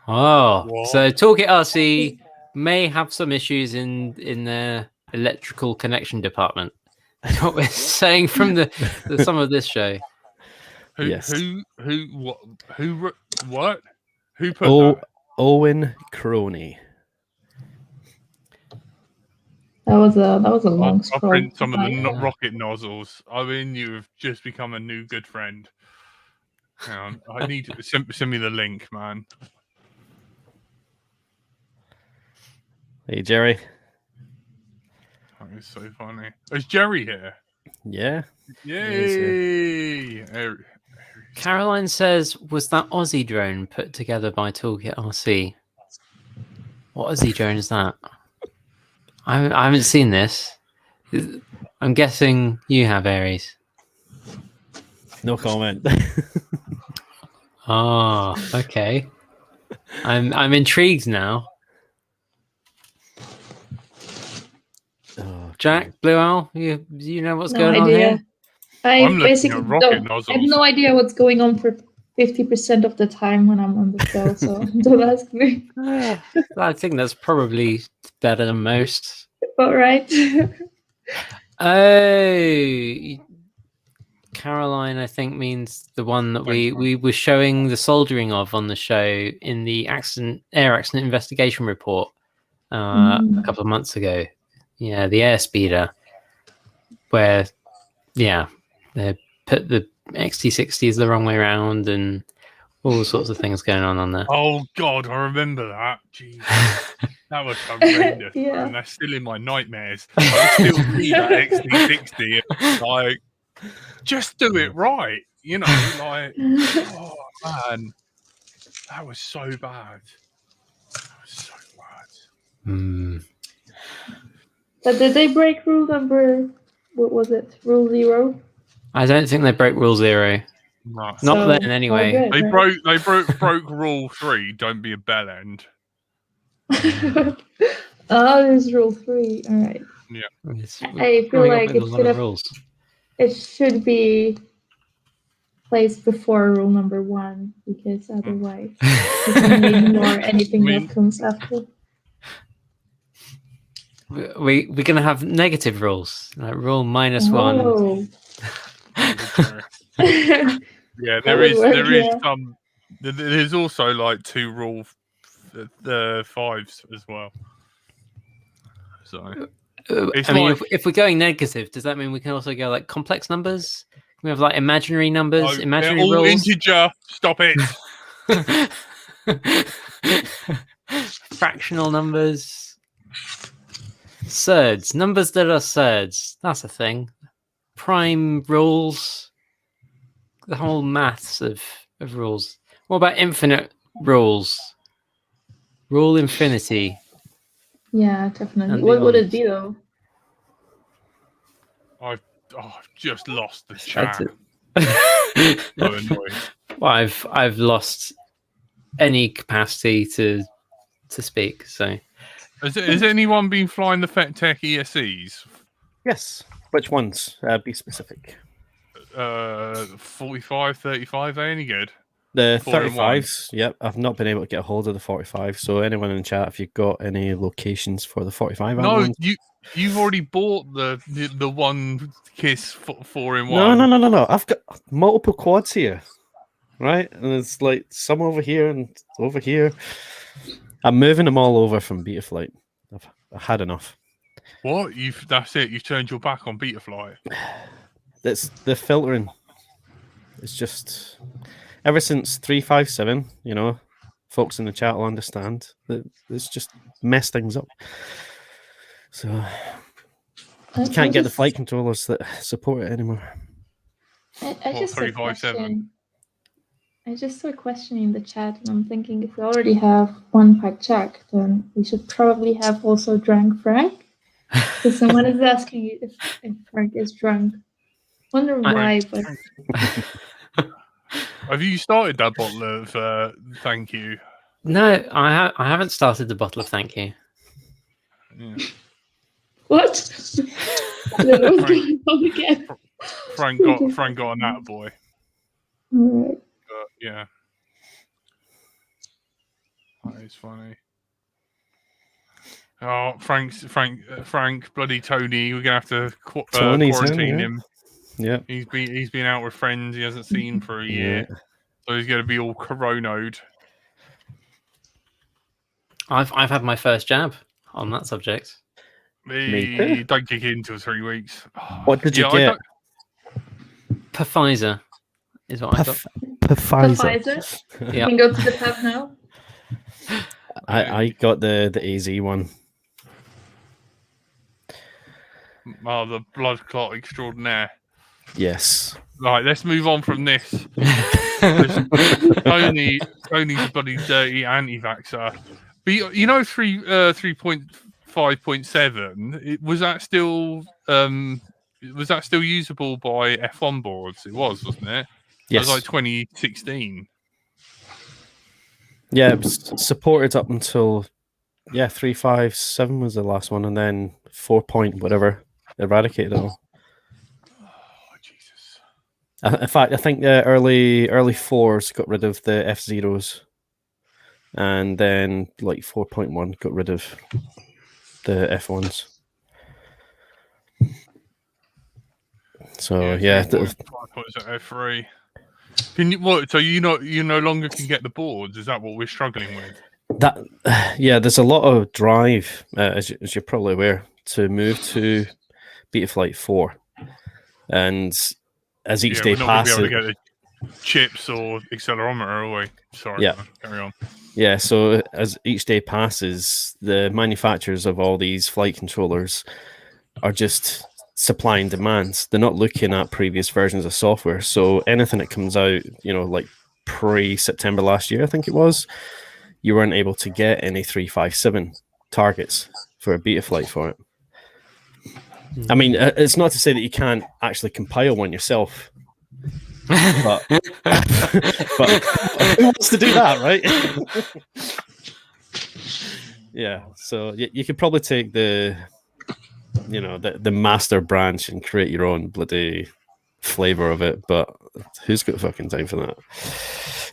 Oh, What? so Toolkit RC may have some issues in the electrical connection department. That's what we're saying from the some of this show. Who? Yes. Who? What? What? Who put that? Owen Crony. That was a long I'll scroll. print some of the Right. rocket nozzles. I mean, you've just become a new good friend. Hang on, I need to send me the link, man. Hey Jerry. That is so funny. Is Jerry here? Yeah. Yay! Caroline says, "Was that Aussie drone put together by Toolkit RC?" What Aussie drone is that? I haven't seen this. I'm guessing you have, Aries. No comment. Oh, okay. I'm intrigued now. Oh, Jack, Blue Owl, you know what's No going on idea. here? I I'm looking basically at rocket don't. I have nozzles. no idea what's going on for 50% of the time when I'm on the show, so don't ask me. I think that's probably better than most. All right. Oh, Caroline, I think means the one that we were showing the soldering of on the show in the air accident investigation report a couple of months ago. Yeah, the air speeder, where they put the XT60s the wrong way around and all sorts of things going on there. Oh God, I remember that. Jeez, that was horrendous. Yeah. And that's still in my nightmares. I still see that XT60. And, like, just do it right, you know. Like, oh man, that was so bad. That was so bad. But did they break rule number? What was it? Rule 0? I don't think they broke Rule 0. No. Not So, then, anyway. all They good, broke rule 3. Don't be a bell end. right? Oh, there's rule 3. All right. I feel Growing up like with it a lot should of have. rules. It should be placed before rule number 1 because otherwise you can ignore anything that comes after. We're gonna have negative rules, like rule -1. Oh. Yeah, That there would is work, there is yeah. some. There's also like 2 rule the 5s as well. So it's I mean, like- if we're going negative, does that mean we can also go like complex numbers? Can we have like imaginary numbers, they're imaginary all rules? integer. Stop it. Fractional numbers, surds, numbers that are surds. That's a thing. Prime rules, the whole maths of rules. What about infinite rules? Rule infinity. Yeah, definitely. And What would it beyond. be though? I've just lost the chat. That's So annoying. Well, I've lost any capacity to speak. So Has anyone been flying the FetTech ESCs? yes. Which ones? Be specific. 45, 35, are any good? The 4-in-1. 35s. Yep. I've not been able to get a hold of the 45. So anyone in the chat, if you've got any locations for the 45 No, ones. you've already bought the one Kiss 4-in-1. No. I've got multiple quads here, right? And it's like some over here and over here. I'm moving them all over from Betaflight. I've had enough. What? That's it. You've turned your back on Betaflight. It's the filtering. It's just ever since 357. You know, folks in the chat will understand that it's just messed things up. So you can't get the flight controllers that support it anymore. I just saw a 357? question. I just saw a question in the chat, and I'm thinking if we already have one pipe check, then we should probably have also drunk Frank. Because someone is asking if Frank is drunk. Wonder why, but Have you started that bottle of thank you? no, I haven't started the bottle of thank you. Yeah. what? I don't know what's going on again. Frank got a nat boy. Alright. Yeah. That is funny. Oh, Frank, bloody Tony. We're gonna have to Tony's in, quarantine yeah. him. Yeah. He's been out with friends he hasn't seen for a year, so he's gonna be all coronoed. I've had my first jab on that subject. Me too. Don't kick in until 3 weeks. What did you I get? don't- Pfizer is what I got. Pfizer. You Yeah. can go to the pub now. I got the AZ one. Oh, the blood clot extraordinaire. Yes. Right, let's move on from this. Tony's a bloody dirty anti-vaxxer. But you know, 3.5.7. Was that still usable by F1 boards? It was, wasn't it? Yes. It was like 2016. Yeah, it was supported up until 3.5.7 was the last one, and then 4. Whatever eradicated it all. Oh Jesus! In fact, I think the early fours got rid of the F0s, and then like 4.1 got rid of the F1s. So yeah, F3. Can you what? So you no longer can get the boards? Is that what we're struggling with? There's a lot of drive, as you're probably aware, to move to Betaflight 4, and as each day we're not passes, going to be able to get the chips or accelerometer, are we? Sorry, Yeah. man. Carry on. Yeah, so as each day passes, the manufacturers of all these flight controllers are just supply and demand. They're not looking at previous versions of software. So anything that comes out, like pre-September last year, I think it was, you weren't able to get any 357 targets for a Betaflight for it. I mean, it's not to say that you can't actually compile one yourself. But who wants to do that, right? Yeah, so you could probably take the master branch and create your own bloody flavor of it, but who's got fucking time for that?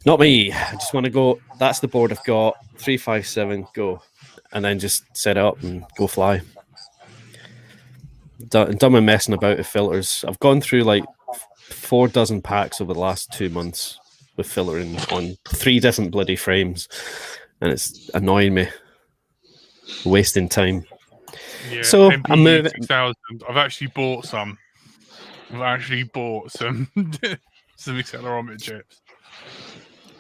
Not me. I just want to go. That's the board I've got. 357, go, and then just set it up and go fly. Done with messing about with filters. I've gone through like 4 dozen packs over the last 2 months with filtering on 3 different bloody frames, and it's annoying me, wasting time. Yeah, So MPE I'm moving. 6000. I've actually bought some. some accelerometer chips.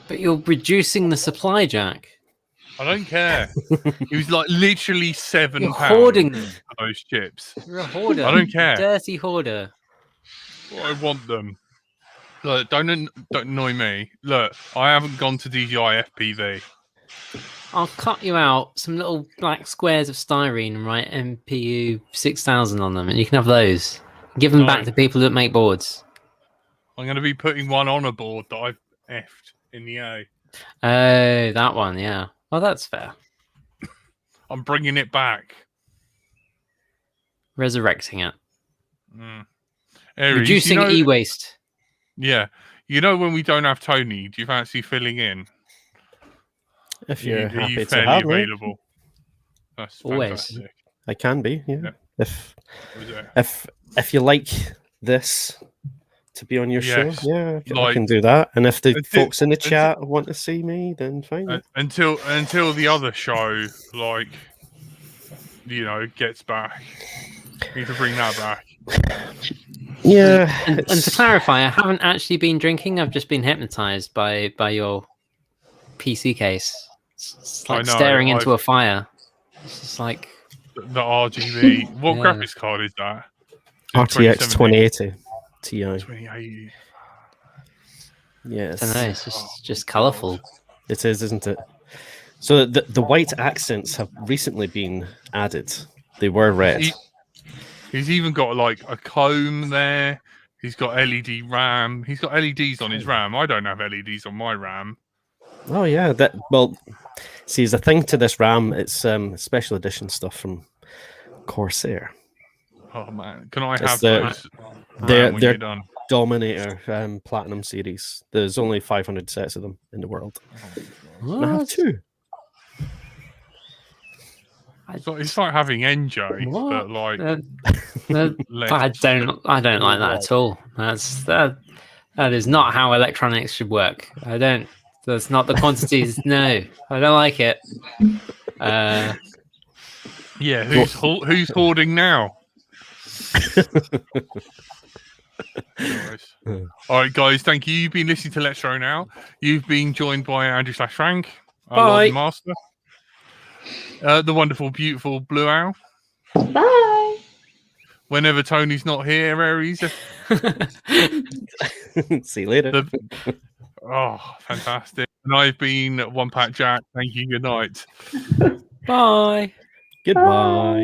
But you're reducing the supply, Jack. I don't care. It was like literally £7 You're hoarding them. for those chips. You're a hoarder. I don't care. Dirty hoarder. Well, I want them. Look, don't annoy me. Look, I haven't gone to DJI FPV. I'll cut you out some little black squares of styrene and write MPU 6000 on them, and you can have those. Give them back to people that make boards. I'm going to be putting one on a board that I've effed in the A. Oh, that one, yeah. Well, that's fair. I'm bringing it back. Resurrecting it. Aries, Reducing e-waste. Yeah. You know when we don't have Tony, do you fancy filling in? If you're Are happy you to fairly have me, available? That's Always. fantastic. I can be. Yeah. Yeah. If you like this to be on your Yes. show, yeah, I can do that. And if the folks in the chat want to see me, then fine. Until the other show, gets back. We need to bring that back. Yeah. And to clarify, I haven't actually been drinking. I've just been hypnotized by your PC case. It's like staring into a fire. It's just like the RGB. What graphics card is that? RTX 2080 Ti. 2080. Yes. I don't know. It's just colourful. It is, isn't it? So the white accents have recently been added. They were red. He's even got like a comb there. He's got LED RAM. He's got LEDs on his RAM. I don't have LEDs on my RAM. Oh yeah, see, there's a thing to this RAM. It's special edition stuff from Corsair. Oh man, can I have those? They're done. Dominator Platinum series. There's only 500 sets of them in the world. What? I have 2. It's like having NJ, but like I don't like that at all. That is not how electronics should work. That's not the quantities. No, I don't like it. Yeah, who's hoarding now? All right, guys, thank you. You've been listening to Let's Throw Now. You've been joined by Andrew/Frank, our Lord and Master, the wonderful, beautiful Blue Owl. Bye. whenever Tony's not here, Aries. See you later. Oh, fantastic. And I've been One Pack Jack. Thank you. Good night. Bye. Goodbye.